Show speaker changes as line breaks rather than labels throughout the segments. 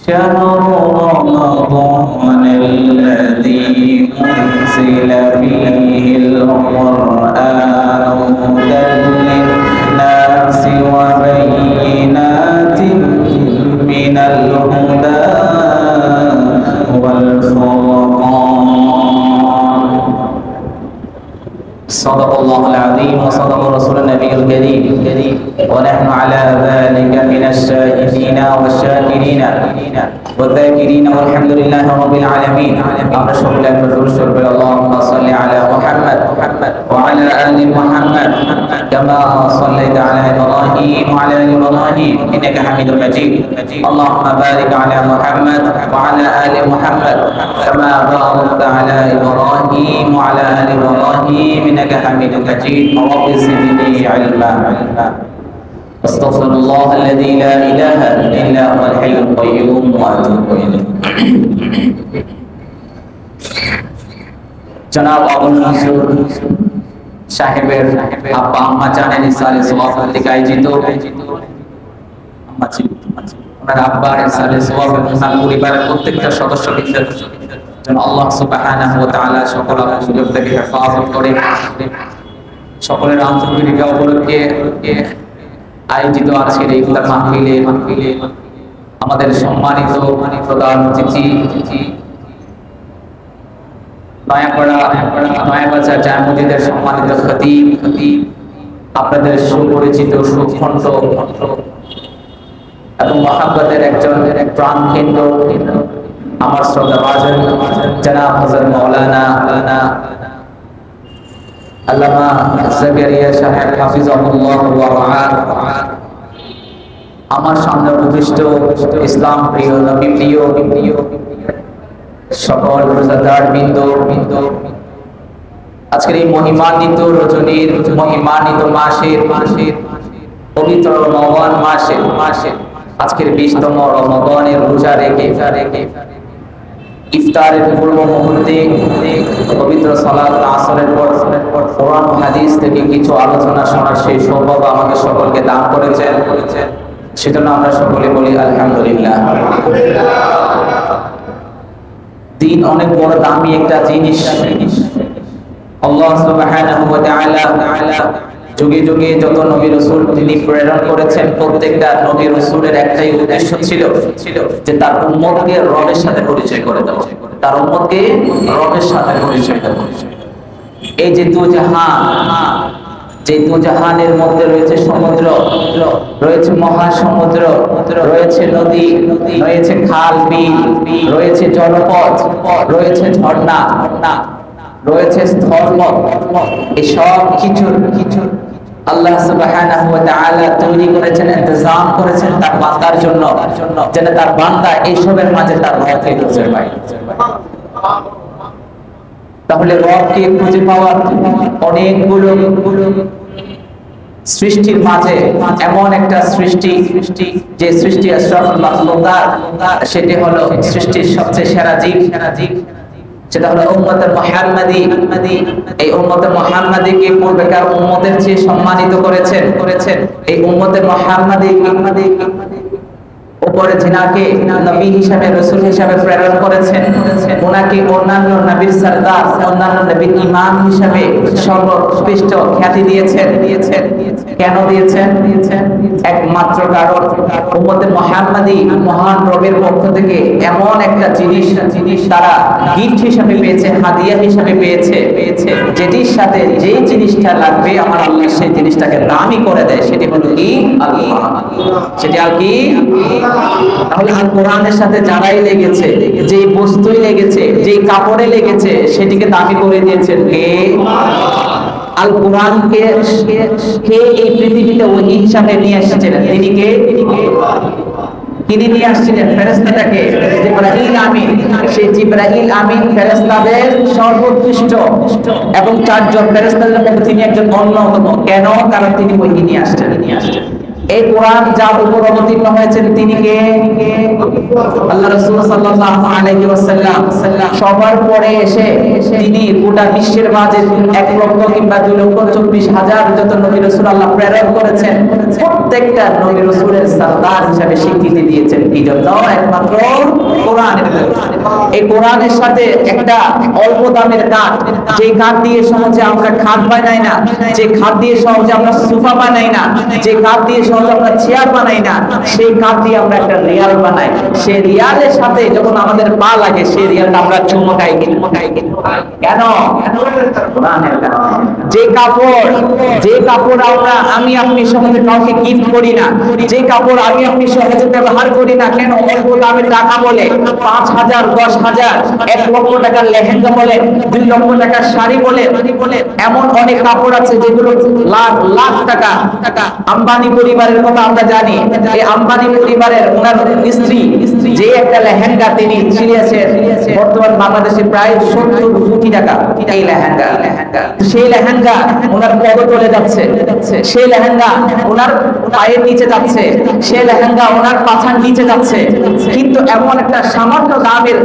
شهر رمضان الذي أنزل فيه القرآن هدى للناس وبينات من الهدى والفرقان. صدق الله العظيم وصدق رسول النبي الكريم ونحن على ذلك من الشاهدين والشاكرين والذاكرين والحمد لله رب العالمين. আমরা সকলে একবার দরুদ শরীফ পড়ি আল্লাহুম্মা সাল্লি আলা মুহাম্মাদ ওয়া আলা আলি মুহাম্মাদ কামা সাল্লাইতা আলা ইব্রাহিম ওয়া আলা আলি ইব্রাহিম ইন্নাকা হামিদুম মাজিদ. আল্লাহুম্মা বারিক আলা মুহাম্মাদ ওয়া আলা আলি মুহাম্মাদ কামা বারাকতা আলা ইব্রাহিম ওয়া আলা আলি ইব্রাহিম ইন্নাকা হামিদুম মাজিদ. রব্বি জিদনি ইলমা. أستغفر الله الذي لا إله إلا هو الحي القيوم وأتوب إليه. জনাব আবুল মনসুর সাহেবের আব্বা আম্মা জানেন ইসালে সওয়াব থেকে আয়োজিত আম্মা ছিল ওনার আব্বার ইসালে সওয়াব ওনার পরিবারের প্রত্যেকটা সদস্যদের যেন আল্লাহ সুবহানাহু ওয়া তাআলা সকল সুযোগ থেকে হেফাজত করে সকলের আন্তরিক উপলক্ষে আয়োজিত আজকের এই ইফতার মাহফিলে আমাদের সম্মানিত প্রধান অতিথি নয়াবাজার জামে মসজিদের সম্মানিত খতিব আপনাদের সুপরিচিত সুখণ্ড এবং মহাব্বতের একজন প্রাণ কেন্দ্র আমার শ্রদ্ধাভাজন জনাব হযরত মাওলানা আল্লামা জাকারিয়া সাহেব হাফিজাহুল্লাহ ওয়া রাআহ, আমার সামনে উপবিষ্ট ইসলাম প্রিয় নবী প্রিয় সকল রোজাদার বৃন্দ, আজকের এই মহিমান্বিত রজনীর মহিমান্বিত মাসের পবিত্র রমজান মাসের আজকের 20তম রমজানের রোজা রেখে ইফতারের পূর্ব মুহূর্তে পবিত্র সালাত আসরের পর কোরআন ও হাদিস থেকে কিছু আলোচনা শোনার সেই সৌভাগ্য আমাদের সকলকে দান করেছেন, সেজন্য আমরা সকলে বলি আলহামদুলিল্লাহ। দিন অনেক বড় দামি একটা জিনিস। আল্লাহ সুবহানাহু ওয়া তাআলা যুগে যুগে যত নবী রাসূল তিনি প্রেরণ করেছেন, প্রত্যেকটা নবী রাসূলের একটাই উদ্দেশ্য ছিল যে তার উম্মতকে রবের সাথে পরিচয় করে দেওয়া, তার উম্মতকে রবের সাথে পরিচয় দেওয়া। এই যে দুজাহানের মধ্যে রয়েছে সমুদ্র, রয়েছে মহাসমুদ্র, রয়েছে নদী, রয়েছে খাল বিল, রয়েছে জলপথ, রয়েছে ঝর্ণা, রয়েছে স্থলপথ, এই সব কিছু আল্লাহ সুবহানাহু ওয়া তাআলা তৈরি করেছেন, ইন্তজাম করেছেন তার বান্দার জন্য, যেন তার বান্দা এইসবের মাঝে তার রবকে খুঁজে পায়। তাহলে রবকে খুঁজে পাওয়ার অনেকগুলো সৃষ্টির মাঝে এমন একটা সৃষ্টি যে সৃষ্টি আশরাফুল মাখলুকাত, সেটি হলো সৃষ্টির সবচেয়ে সেরা জীব, সেটা হলো উম্মতে মুহাম্মাদি। এই উম্মতে মুহাম্মাদিকে পূর্বেকার উম্মতের চেয়ে সম্মানিত করেছেন। এই উম্মতে মুহাম্মাদি উপরে যিনাকে নবী হিসাবে রাসূল হিসাবে প্রেরণ করেছেন, ওনাকে অন্যান্য নবীর সরদার, অন্যান্য নবীর ইমাম হিসাবে সর্বোৎকৃষ্ট খ্যাতি দিয়েছেন। কেন দিয়েছেন? একমাত্র কারণ উম্মতে মুহাম্মাদি মহান রবের পক্ষ থেকে এমন একটা জিনিস তারা গিফট হিসাবে পেয়েছে, হাদিয়া হিসাবে পেয়েছে, যেটির সাথে যে জিনিসটা লাগবে আমার আল্লাহ সেই জিনিসটাকে দামি করে দেয়। সেটি হলো কি? আল্লাহ। সেটি আর কি? তাহলে আল কোরআনের সাথে যারাই লেগেছে, যে বস্তুই লেগেছে, যে কাপড়ে লেগেছে, সেটিকে দামি করে দিয়েছেন কে? আল কোরআনকে কে এই পৃথিবীতে ওহী হিসাবে নিয়ে এসেছিলেন? তিনি কে? তিনি নিয়ে আসছিলেন ফেরেশতাটাকে, জিবরাইল আমিন। সেই জিবরাইল আমিন ফেরেশতাদের সর্বোৎকৃষ্ট এবং 4 জন ফেরেশতাদের মধ্যে তিনি একজন অন্যতম। কেন? কারণ তিনি ওহী নিয়ে আসছেন। এই কোরআন যার উপর অবতীর্ণ হয়েছেন তিনি কে? আল্লাহ রাসূল সাল্লাল্লাহু আলাইহি ওয়াসাল্লাম। সবার পরে এসে তিনি গোটা বিশ্বের মাঝে 1 লক্ষ কিংবা 2,24,000 যত নবী রাসূল আল্লাহ প্রেরণ করেছেন, প্রত্যেকটা নবী রাসূলের সরদার হিসেবে স্বীকৃতি দিয়েছেন কি জন্য? একমাত্র কোরআনের জন্য। এই কোরআনের সাথে একটা অল্প দামের কাঠ, যে কাঠ দিয়ে সহজে আমরা খাট বানাই না, যে কাঠ দিয়ে সহজে আমরা সোফা বানাই না, যে কাঠ দিয়ে সহজে আমরা চেয়ার বানাই না, সেই কাঠ দিয়ে আমরা একটা রিয়াল বানাই। সেই রিয়ালের সাথে যখন আমাদের পা লাগে, সেই রিয়ালটা আমরা চুমকাই কেন? কোরআনের কারণে। যে কাপড় আমি আপনি সহজে কাউকে গিফট করি না, যে কাপড় আমি আপনি সহজে ব্যবহার করি না কেন? অল্প দামের টাকা বলে 5,000, 10,000, 1 লক্ষ টাকার লেহেঙ্গা বলে, 2 লক্ষ টাকার শাড়ি বলে, এমন অনেক কাপড় আছে যেগুলো লাখ লাখ টাকা। আম্বানি পরিবারের কথা আমরা জানি। এই আম্বানি পরিবারের ওনার স্ত্রী যে একটা লেহেঙ্গা তিনি ছিঁড়েছেন, বর্তমান বাংলাদেশে প্রায় 70 কোটি টাকা এই লেহেঙ্গা। সেই লেহেঙ্গা ওনার পদতলে যাচ্ছে, সেই লেহেঙ্গা ওনার পায়ের নিচে যাচ্ছে, সেই লেহেঙ্গা ওনার পাছার নিচে যাচ্ছে। কিন্তু এমন একটা সামান্য দামের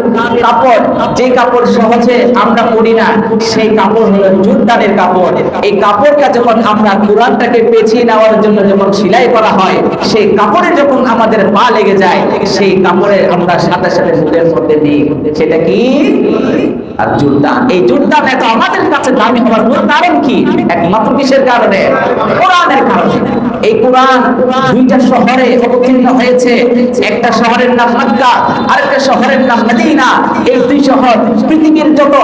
কাপড়, যে কাপড় সহজে আমরা পরি না, সেই কাপড় হলো জুরদানের কাপড়। এই কাপড়টা যখন আমরা কোরআনটাকে পেঁচিয়ে নেওয়ার জন্য যখন সেলাই করা হয়, সেই কাপড়ে যখন আমাদের পা লেগে যায়, সেই কাপড়ে আমরা সাথে সাথে মুখের মধ্যে নিই, সেটা কি? আর জুরদান। এই জুরদান এত আমাদের কাছে দামি হওয়ার মূল কারণ কি? একমাত্র কিসের কারণে? কোরআনের কারণে। এই কোরআন 2টা শহরে অবতীর্ণ হয়েছে। একটা শহরের নাম মক্কা, আরেকটা শহরের নাম মদিনা। এই 2 শহর পৃথিবীর যত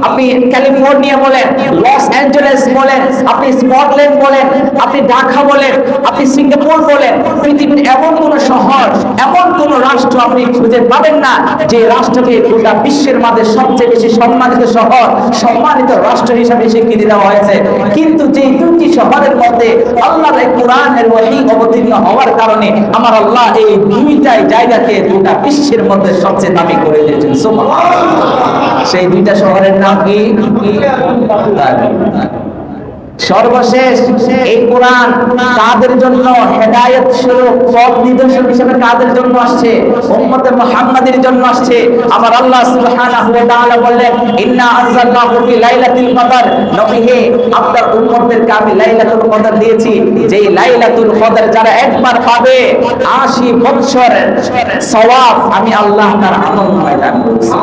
আপনি ক্যালিফোর্নিয়া বলেন, লস অ্যাঞ্জেলেস বলেন, আপনি স্কটল্যান্ড বলেন, আপনি ঢাকা বলেন, আপনি সিঙ্গাপুর বলেন, পৃথিবীর এমন কোন শহর, এমন কোন রাষ্ট্র আপনি খুঁজে পাবেন না যে রাষ্ট্রকে গোটা বিশ্বের মাঝে সবচেয়ে বেশি সম্মানিত শহর, সম্মানিত রাষ্ট্র হিসেবে স্বীকৃতি দেওয়া হয়েছে। কিন্তু যে 2টি শহরের মধ্যে আল্লাহর এই কোরআনের ওহী অবতীর্ণ হওয়ার কারণে আমার আল্লাহ এই 2টাই জায়গাকে গোটা বিশ্বের মধ্যে সবচেয়ে দামি করে দিয়েছেন। সুবহানাল্লাহ। সেই 2টা শহরের নাম কি? সর্বশেষ এই কোরআন কাদের জন্য হেদায়েত স্বরূপ, পথ নিদর্শন হিসেবে কাদের জন্য আসছে? উম্মতে মুহাম্মাদের জন্য আসছে। আমার আল্লাহ সুবহানাহু ওয়া তাআলা বললেন, ইন্না আনজালনাহু ফি লাইলাতুল কদর। নবী হে, আপনার উম্মতদেরকে আমি লাইলাতুল কদর দিয়েছি, যেই লাইলাতুল কদর যারা একবার পাবে 80 বছর সওয়াব আমি আল্লাহ তার আনন্দময় দান করছি।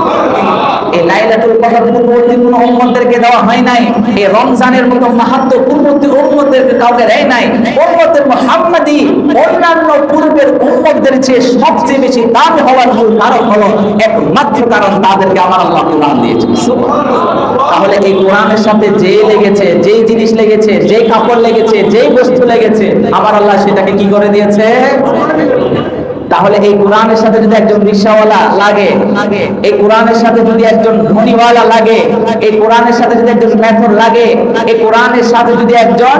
এই লাইলাতুল কদর পূর্ববর্তী কোন উম্মতদেরকে দেওয়া হয় নাই। এই রমজানের মতো মাহাত্ম্য পূর্ববর্তী উম্মতদেরকে কাউকে দেয় নাই। উম্মতে মুহাম্মাদি অন্যান্য পূর্বের উম্মতদের চেয়ে সবচেয়ে বেশি দামি হওয়ার মূল কারণ হলো একমাত্র কারণ তাদেরকে আমার আল্লাহ কোরআন দিয়েছেন। তাহলে এই কোরআনের সাথে যে লেগেছে, যেই জিনিস লেগেছে, যেই কাপড় লেগেছে, যেই বস্তু লেগেছে, আমার আল্লাহ সেটাকে কি করে দিয়েছে? তাহলে এই কোরআনের সাথে যদি একজন রিকশাওয়ালা লাগে, এই কোরআনের সাথে যদি একজন ধনীওয়ালা লাগে, এই কোরআনের সাথে যদি একজন মেথর লাগে, এই কোরআনের সাথে যদি একজন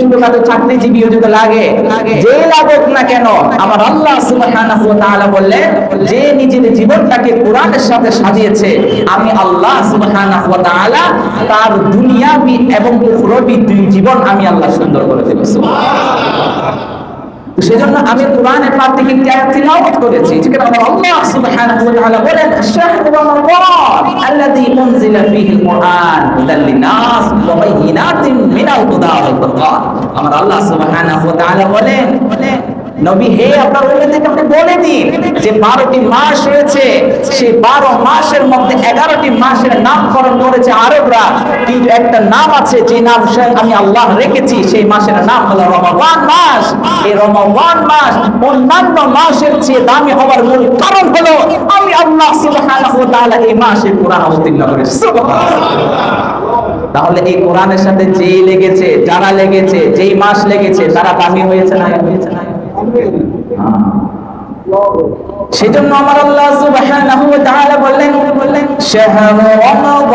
ছোটখাটো চাকরিজীবীও যদি লাগে, যে লাগুক না কেন, আমার আল্লাহ সুবহানাহু ওয়া তাআলা বললেন, যে নিজের জীবনটাকে কোরআনের সাথে সাজিয়েছে, আমি আল্লাহ সুবহানাহু ওয়া তাআলা তার দুনিয়াবি এবং উখরবি 2 জীবন আমি আল্লাহ সুন্দর করে দেব। সুবহানাল্লাহ। সেজন্য আমি কোরআনের পাঠ থেকে একটি আয়াত তিলাওয়াত করেছি, যেখানে আল্লাহ সুবহানাহু ওয়া তাআলা বলেন, শাহরু রমাদান আল্লাযী উনজিলা ফীহিল কুরআন হুদাল লিন-নাস ওয়া বায়িনাতিন মিনাল হুদা ওয়াল ফুরকান। আমার আল্লাহ সুবহানাহু ওয়া তাআলা বলেন, নবী হে, আপনার উম্মতকে আপনি বলে দিন যে 12টি মাস রয়েছে, সেই 12 মাসের মধ্যে 11টি মাসের নামকরণ করেছে আরবরা, কিন্তু একটা নাম আছে যে নাম আমি আল্লাহ রেখেছি, সেই মাসের নাম হলো রমাদান মাস। এই রমাদান মাস অন্যান্য মাসের চেয়ে দামি হওয়ার মূল কারণ হলো আমি আল্লাহ সুবহানাহু ওয়া তাআলা এই মাসে কোরআন অবতীর্ণ করেছি। তাহলে এই কোরআনের সাথে যেই লেগেছে, যারা লেগেছে, যেই মাস লেগেছে, তারা দামি হয়েছে না? সেজন্য আমার আল্লাহ সুবহানাহু ওয়া তাআলা বললেন, শাহরু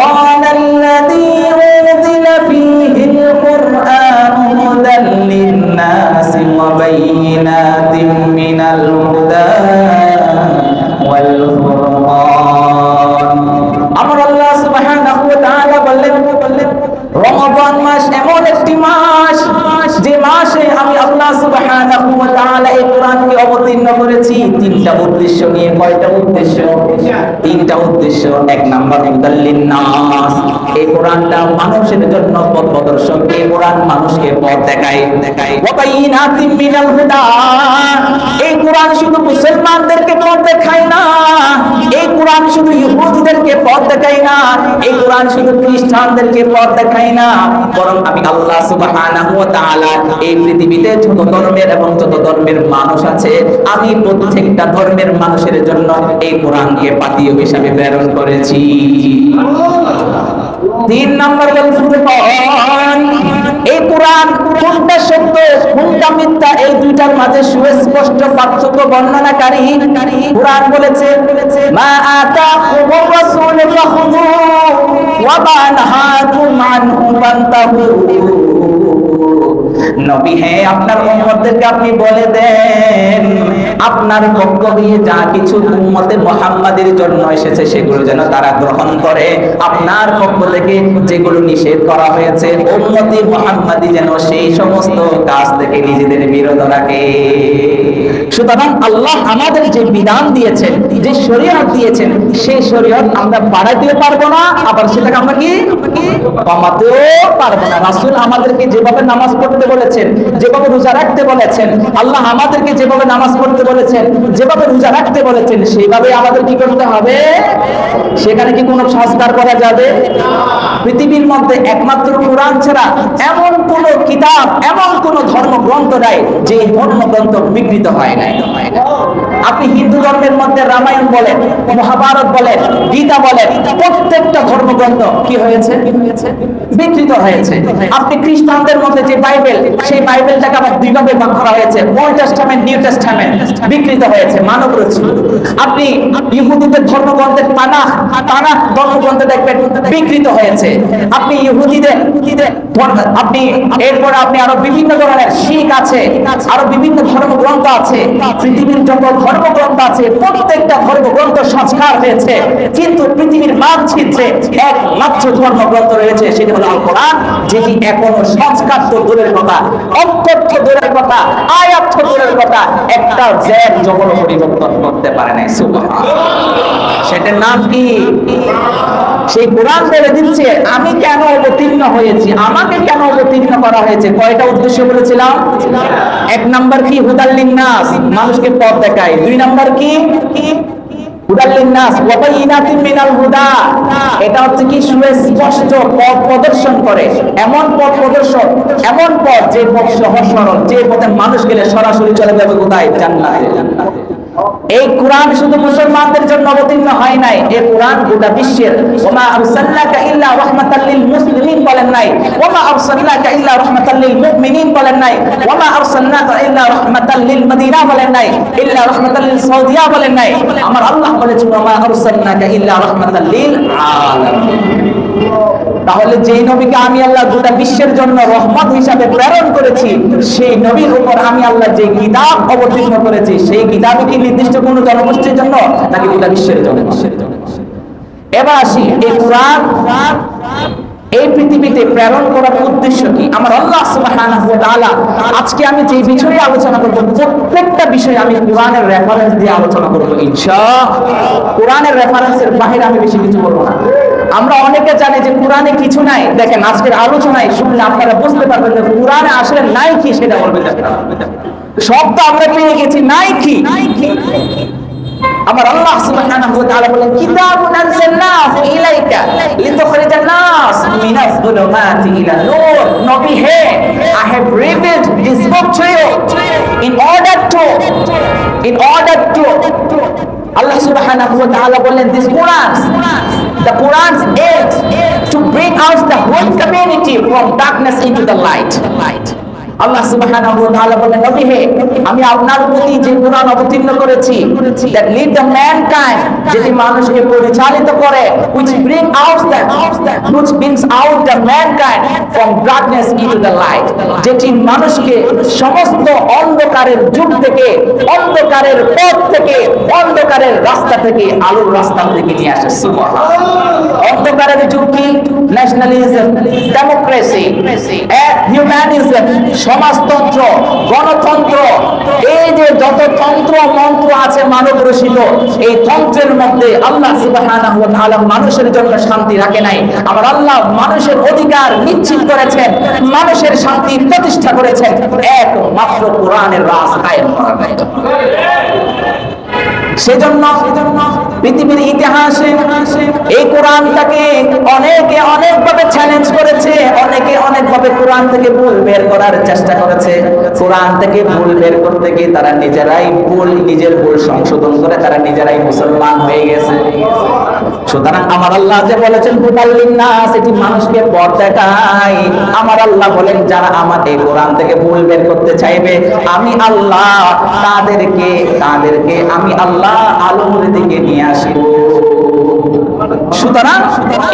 রমাদানাল্লাযী উনজিলা ফীহিল কুরআনু হুদাল লিন-নাসি ওয়া বায়িনাতিন মিনাল হুদা ওয়াল ফুরকান। আমার আল্লাহ সুবহানাহু ওয়া তাআলা বললেন, রমাদান মাস এমন একটি মাস যে মাসে দিয়েছি তিনটা উদ্দেশ্য নিয়ে। কয়টা উদ্দেশ্য? তিনটা উদ্দেশ্য। এক নাম্বার হুদাল লিন্নাস, এই কোরআনটা মানুষের জন্য পথ প্রদর্শক। এই কোরআন মানুষকে পথ দেখায়। ওয়া বাইয়িনাতিম মিনাল হুদা, এই কোরআন শুধু মুসলমানদেরকে পথ দেখায় না, এই কোরআন শুধু ইহুদিদেরকে পথ দেখায় না, এই কোরআন শুধু খ্রিস্টানদেরকে পথ দেখায় না, বরং আমি আল্লাহ সুবহানাহু ওয়া তাআলা এই পৃথিবীতে যত ধর্মের এবং যত ধর্মের মানুষ আছে, আমি প্রত্যেকটা ধর্মের মানুষের জন্য এই কোরআনকে পাথেয় হিসাবে প্রেরণ করেছি। তিন নম্বর ফুরকান, এই কোরআন কোনটা সত্য কোনটা মিথ্যা এই দুইটার মাঝে সুস্পষ্ট পার্থক্য বর্ণনাকারী। কোরআন বলেছে মা আতাকুমুর রাসূল ফাখুযু ওয়া মা নাহাকুম আনহু ফান্তাহু। নবী হে, আপনার উম্মতদেরকে আপনি বলে দেন আপনার পক্ষ দিয়ে যা কিছু উম্মতে মুহাম্মাদের জন্য এসেছে সেগুলো যেন তারা গ্রহণ করে, আপনার পক্ষ থেকে যেগুলো নিষেধ করা হয়েছে উম্মতে মুহাম্মাদি যেন সেই সমস্ত কাজ থেকে নিজেদের বিরত রাখে। সুতরাং আল্লাহ আমাদের যে বিধান দিয়েছেন, যে শরীয়ত দিয়েছেন, সেই শরীয়ত আমরা বাড়াতেও পারবো না, আবার সেটাকে আমরা কি কমাতেও পারবো না। রাসূল আমাদেরকে যেভাবে নামাজ পড়তে বলেছেন, যেভাবে রোজা রাখতে বলেছেন, আল্লাহ আমাদেরকে যেভাবে নামাজ পড়তে বলেছেন, যেভাবে রোজা রাখতে বলেছেন, সেইভাবে আমাদের কি করতে হবে? সেখানে কি কোনো সংস্কার করা যাবে? পৃথিবীর মধ্যে একমাত্র কোরআন ছাড়া এমন কোন কিতাব, এমন কোন ধর্মগ্রন্থ নাই যে ধর্মগ্রন্থ বিকৃত হয় নাই। আপনি হিন্দু ধর্মের মধ্যে রামায়ণ বলেন, মহাভারত বলেন, গীতা বলেন, প্রত্যেকটা ধর্মগ্রন্থ কি হয়েছে? বিকৃত হয়েছে। আপনি খ্রিস্টানদের মধ্যে যে বাইবেল, সেই বাইবেলটাকে আবার দুইভাবে ভাগ করা হয়েছে, ওল্ড টেস্টামেন্ট, নিউ টেস্টামেন্ট, বিকৃত হয়েছে, মানব রচিত। আপনি ইহুদিদের ধর্মগ্রন্থের তানাখ ধর্মগ্রন্থ দেখবেন বিকৃত হয়েছে। আপনি ইহুদিদের আপনি এরপরে আপনি আরো বিভিন্ন ধরনের শিখ আছে, আরো বিভিন্ন ধর্মগ্রন্থ আছে। পৃথিবীর যত ধর্মগ্রন্থ আছে প্রত্যেকটা ধর্মগ্রন্থ সংস্কার হয়েছে, কিন্তু পৃথিবীর মানচিত্রে একমাত্র ধর্মগ্রন্থ রয়েছে, সেটি হলো আল কোরআন, যেটি এখনো সংস্কার তো দূরের কথা, অক্ষর তো দূরের কথা, আয়াত তো দূরের কথা, একটা জ্যাক জবর পরিবর্তন করতে পারে নাই। সুবহানাল্লাহ। সেটার নাম কি? সেই কোরআন বলে দিচ্ছে আমি কেন অবতীর্ণ হয়েছি, আমাকে কেন অবতীর্ণ করা হয়েছে। কয়টা উদ্দেশ্য বলেছিলাম? এক নাম্বার কি? হুদাল লিন্নাস, মানুষকে পথ দেখায়। দুই নাম্বার কি? হুদাল লিন্নাস ওয়া বাইয়িনাতিম মিনাল হুদা, এটা হচ্ছে কি সুস্পষ্ট পথ প্রদর্শন করে, এমন পথ প্রদর্শন, এমন পথ যে পথ সহজ সরল, যে পথে মানুষ গেলে সরাসরি চলে যাবে কোথায়? জান্নাতে। এই কোরআন শুধু মুসলমানদের জন্য অবতীর্ণ হয় নাই, এই কোরআন গোটা বিশ্বের। ওমা আরসালনাকা ইল্লা রাহমাতাল লিল মুসলিমিন বলেন নাই, ওমা আরসালনাকা ইল্লা রাহমাতাল লিল মুমিনিন বলেন নাই, ওমা আরসালনাকা ইল্লা রাহমাতাল লিল মদিনা বলেন নাই, ইল্লা রাহমাতাল লিল সাউদিয়া বলেন নাই। আমার আল্লাহ বলেছেন ওমা আরসালনাকা ইল্লা রাহমাতাল লিল আলামিন। তাহলে যেই নবীকে আমি আল্লাহ গোটা বিশ্বের জন্য রহমত হিসাবে প্রেরণ করেছি, সেই নবীর উপর আমি আল্লাহ যে কিতাব অবতীর্ণ করেছি, সেই কিতাবে কি নির্দিষ্ট কোনো জনগোষ্ঠীর জন্য নাকি গোটা বিশ্বের জন্য? এবার আসি এই কোরআন এই পৃথিবীতে প্রেরণ করার উদ্দেশ্য কি? আমার আল্লাহ সুবহানাহু ওয়া তাআলা আজকে আমি যে বিষয়ে আলোচনা করব, প্রত্যেকটা বিষয়ে আমি কোরআনের রেফারেন্স দিয়ে আলোচনা করব ইনশাআল্লাহ। কোরআনের রেফারেন্সের বাইরে আমি বেশি কিছু বলবো না। আমরা অনেকে জানি যে কোরআনে কিছু নাই। দেখেন আজকের আলোচনায় শুনলে আপনারা বুঝতে পারবেন যে কোরআনে আসলে নাই কি সেটা বলবেন। সব তো আমরা পেয়ে গেছি, নাই কি? আমার আল্লাহ সুবহানাহু ওয়া তাআলা বলেন কিতাবুন আনজালনাহু ইলাইকা লিতুখরিজান নাস মিনাজ যুলুমাতি ইলা নূর। নবী হে, I have revealed this book to you in order to Allah subhanahu wa ta'ala বলেন this the Quran's aims to bring out the whole community from darkness into the light. আল্লাহ সুবহানাহু ওয়া তাআলা বলেন নবী হে, আমি আপনার প্রতি যে কোরআন অবতীর্ণ করেছি, that lead the mankind, যেটি মানুষকে পরিচালিত করে, which brings out the mankind from darkness into the light, যেটি মানুষকে সমস্ত অন্ধকারের যুগ থেকে, অন্ধকারের পথ থেকে, অন্ধকারের রাস্তা থেকে আলোর রাস্তা থেকে নিয়ে আসে। সুবহানাল্লাহ। অন্ধকারের যুগ কি? ন্যাশনালিজম, ডেমোক্রেসি, হিউম্যানিজম, সমাজতন্ত্র, গণতন্ত্র, এই যে যত তন্ত্র মন্ত্র আছে মানব রচিত, এই তন্ত্রের মধ্যে আল্লাহ সুবহানাহু ওয়া তাআলা মানুষের জন্য শান্তি রাখে নাই। আমার আল্লাহ মানুষের অধিকার নিশ্চিত করেছেন, মানুষের শান্তি প্রতিষ্ঠা করেছেন একমাত্র কোরআনের রাজ কায়েম করার জন্য। সেজন্য পৃথিবীর ইতিহাসে এই কোরআনটাকে অনেকে অনেকভাবে চ্যালেঞ্জ করেছে, অনেকে অনেকভাবে কোরআন থেকে ভুল বের করার চেষ্টা করেছে। কোরআন থেকে ভুল বের করতে গিয়ে তারা নিজেরাই নিজের ভুল সংশোধন করে তারা নিজেরাই মুসলমান হয়ে গেছে। সুতরাং আমার আল্লাহ যে বলেছেন হুদাল্লিন নাস, এটি মানুষকে পথ দেখায়। আমার আল্লাহ বলেন যারা আমার এই কোরআন থেকে ভুল বের করতে চাইবে, আমি আল্লাহ তাদেরকে আমি আল্লাহ আলোর দিকে নিয়ে আসব। সুতরাং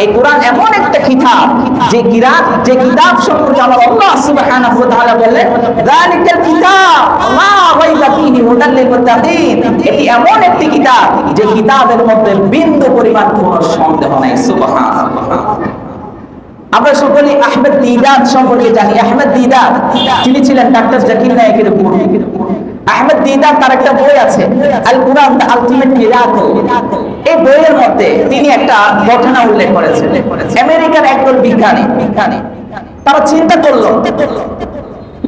এই কোরআন এমন একটা কিতাব যে কিতাব সম্পর্কে আমার আল্লাহ সুবহানাহু ওয়া তাআলা বলেন যালিকাল কিতাব লা রাইবা ফীহি হুদাল লিল মুত্তাকিন, এটি এমন একটি কিতাব যে কিতাবের মধ্যে বিন্দু পরিমাণ কোনো সন্দেহ নাই। সুবহানাল্লাহ। আমরা সকলে আহমেদ দিদাত সম্পর্কে জানি। আহমেদ দিদাত তিনি ছিলেন ডাক্তার জাকির নায়েকের গুরু। আহমেদ দিদাত তার একটা বই আছে আল কুরআন দ্য আলটিমেট মিরাকল। এই বইয়ের মধ্যে তিনি একটা ঘটনা উল্লেখ করেছেন। আমেরিকার একজন বিজ্ঞানী তারা চিন্তা করলো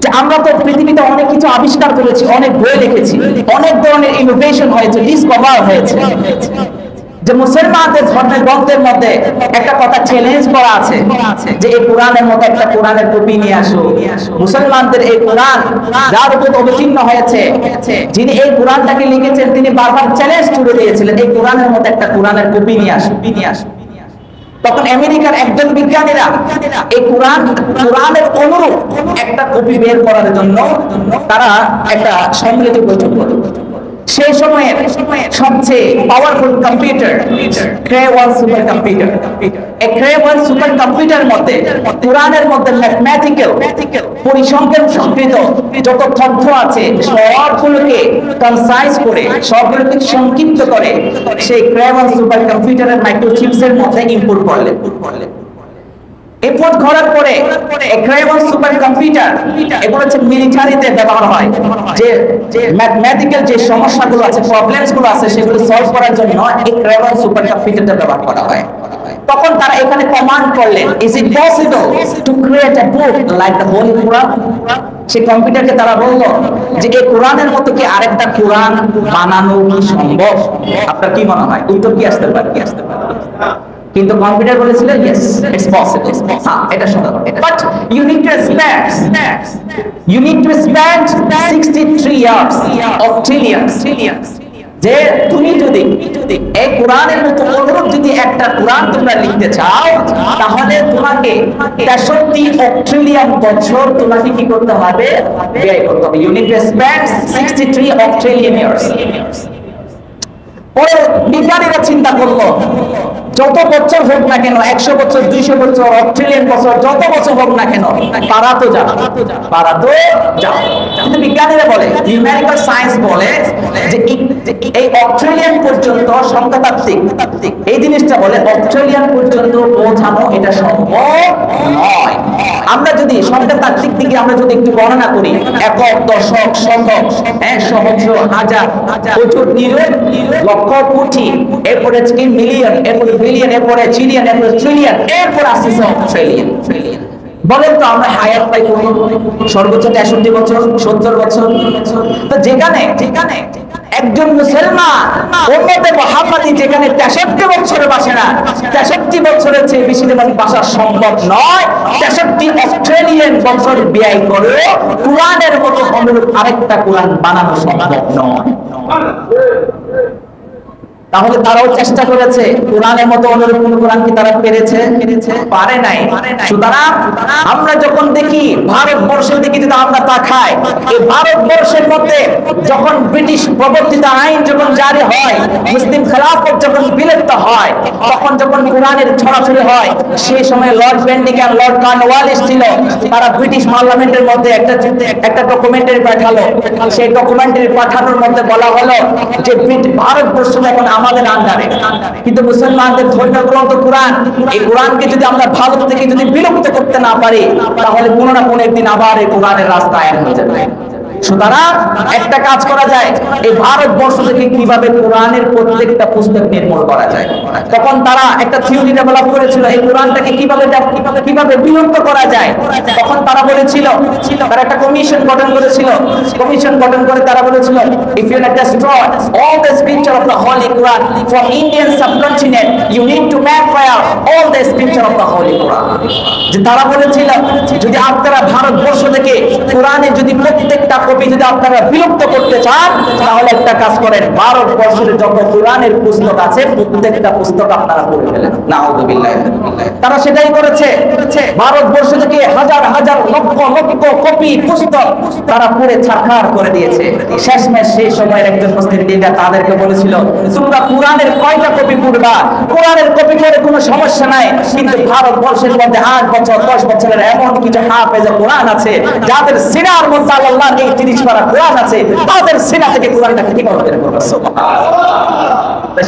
যে আমরা তো পৃথিবীতে অনেক কিছু আবিষ্কার করেছি, অনেক বই লিখেছি, অনেক ধরনের ইনোভেশন হয়েছে, ডিসকভার হয়েছে, যে মুসলমানদের ধর্মের গ্রন্থের মধ্যে একটা কথা চ্যালেঞ্জ করা আছে যে এই কোরআনের মতো একটা কোরআনের কপি নিয়ে আসো। মুসলমানদের এই কোরআন যার উপর অবতীর্ণ হয়েছে, যিনি এই কোরআনটাকে লিখেছেন, তিনি বারবার চ্যালেঞ্জ ছুড়ে দিয়েছিলেন এই কোরআনের মতো একটা কোরআনের কপি নিয়ে আসো। তখন আমেরিকার একজন বিজ্ঞানীরা এই কোরআনের অনুরূপ একটা কপি বের করার জন্য তারা একটা সম্মিলিত বৈঠক করল। সেই সময়ের সবচেয়ে powerful computer Cray-1 super computer, এই Cray-1 সুপার কম্পিউটারের মধ্যে কোরআনের মধ্যে ম্যাথমেটিক্যাল পরিসংখ্যান সংকৃত যত তথ্য আছে সবগুলোকে কনসাইজ করে, সবগুলোকে সংক্ষিপ্ত করে সেই Cray-1 সুপার কম্পিউটারের মাইক্রোচিপসের মধ্যে ইনপুট করলেন। ইনপুট করার পরে Cray-1 সুপার কম্পিউটার এগুলো হচ্ছে মিলিটারিতে ব্যবহার হয়, যে ম্যাথমেটিক্যাল যে সমস্যাগুলো আছে, প্রবলেমস গুলো আছে, সেগুলো সলভ করার জন্য এই Cray-1 সুপার কম্পিউটারটা ব্যবহার করা হয়। তখন তারা এখানে কমান্ড করলেন, is it possible to create a book like the holy Quran? সেই কম্পিউটারকে তারা বললো যে এই কোরআনের মতো কি আরেকটা কোরআন বানানো কি সম্ভব? আপনার কি মনে হয় উত্তর কি আসতে পারে? কিন্তু কম্পিউটার বলেছিল yes it's possible, হ্যাঁ এটা সম্ভব, but you need to spend 63 years of trillions, যে তুমি যদি এই কোরআনের মতো অনুরূপ যদি একটা কোরআন তোমরা লিখতে চাও, তাহলে তোমাকে 63 অট্রিলিয়ন বছর তোমাকে কি করতে হবে? ব্যয় করতে হবে। you need to spend 63 অট্রিলিয়ন years। পরে বিজ্ঞানীরা চিন্তা করলো যত বছর হোক না কেন, 100 বছর, 200 বছর, অস্ট্রেলিয়ান বছর, যত বছর হোক না কেন, পারা তো যাবে। কিন্তু বিজ্ঞানীরা বলে, নিউমেরিক্যাল সায়েন্স বলে যে এই অস্ট্রেলিয়ান পর্যন্ত সংখ্যাতাত্ত্বিক এই জিনিসটা বলে অস্ট্রেলিয়ান পর্যন্ত পৌঁছানো এটা সম্ভব নয়। আমরা যদি সংখ্যাতাত্ত্বিক দিকে আমরা যদি একটু গণনা করি, একক, দশক, শতক, সহস্র, হাজার, প্রচুর, নিরোধ, লক্ষ, কোটি, এরপরে মিলিয়ন, এরপরে বিলিয়ন, এরপরে জিলিয়ন, এরপরে ট্রিলিয়ন, এরপর আসছে ট্রিলিয়ন। বলেন তো আমরা হায়াত পাই কত? সর্বোচ্চ 63 বছর, 70 বছর। তো যেখানে একজন মুসলমান উম্মতে মুহাম্মাদি যেখানে 63 বছরে বাসে না, 63 বছরের চেয়ে বেশি দিন বাসা সম্ভব নয়, 63 অস্ট্রেলিয়ান বছর ব্যয় করে কোরআনের মতো অনুরূপ আরেকটা কোরআন বানানো সম্ভব নয়। তাহলে তারাও চেষ্টা করেছে, কোরআনের মতো অনুরূপ কোন কোরআন কি তারা পেরেছে? পারে নাই। সুতরাং আমরা যখন দেখি ভারতবর্ষের দিকে যদি আমরা তাকাই, এই ভারতবর্ষের মধ্যে যখন ব্রিটিশ প্রবর্তিত আইন যখন জারি হয়, মুসলিম খেলাফত যখন বিলুপ্ত হয়, তখন যখন কোরআনের ছড়াছড়ি হয়, সেই সময় লর্ড বেন্ডিং আর লর্ড কর্নওয়ালিস ছিল, তারা ব্রিটিশ পার্লামেন্টের মধ্যে একটা ডকুমেন্টারি পাঠালো। সেই ডকুমেন্টারি পাঠানোর মধ্যে বলা হলো যে ভারতবর্ষ এখন আমাদের আন্ডারে। কিন্তু মুসলমানদের ধর্মীয় গ্রন্থ কোরআন, এই কোরআনকে যদি আমরা ভারত থেকে যদি বিলুপ্ত করতে না পারি, তাহলে কোনো না কোনো একদিন আবার এই কোরআনের রাস্তা আইন হয়ে যাবে। সুতরাং একটা কাজ করা যায়, এই ভারতবর্ষ থেকে কিভাবে কোরআনের প্রত্যেকটা পুস্তক নির্মূল করা যায়। তখন তারা একটা থিওরি ডেভেলপ করেছিল, এই কোরআনটাকে কিভাবে বিলুপ্ত করা যায়। তখন তারা বলেছিল, তারা একটা কমিশন গঠন করেছিল। কমিশন গঠন করে তারা বলেছিল, if you not destroy all the scripture of the Holy Quran from Indian subcontinent, you need to macfire all the scripture of the Holy Quran. যে তারা বলেছিল, যদি আপনারা ভারতবর্ষ থেকে কোরআনের যদি প্রত্যেকটা কপি যদি আপনারা বিলুপ্ত করতে চান, তাহলে একটা কাজ করেন, ভারতবর্ষের যত কোরআনের পুস্তক আছে প্রত্যেকটা পুস্তক আপনারা পড়ে ফেলেন। নাউযুবিল্লাহ। তারা সেটাই করেছে। ভারতবর্ষ থেকে হাজার হাজার লক্ষ লক্ষ কপি পুস্তক তারা পড়ে ছারখার করে দিয়েছে। শেষমেশ সেই সময়ের একজন মুসলিম লিডার তাদেরকে বলেছিল, তোমরা কোরআনের কয়টা কপি পড়বা, কোরআনের কপি পড়ে কোনো সমস্যা নাই, কিন্তু ভারতবর্ষের মধ্যে 8 বছর 10 বছরের এমন কিছু হাফেজ কোরআন আছে যাদের সিনার মধ্যে আল্লাহর এই 30 পারা কোরআন আছে, তাদের সিনা থেকে কোরআনটাকে কি করবে? সুবহানাল্লাহ।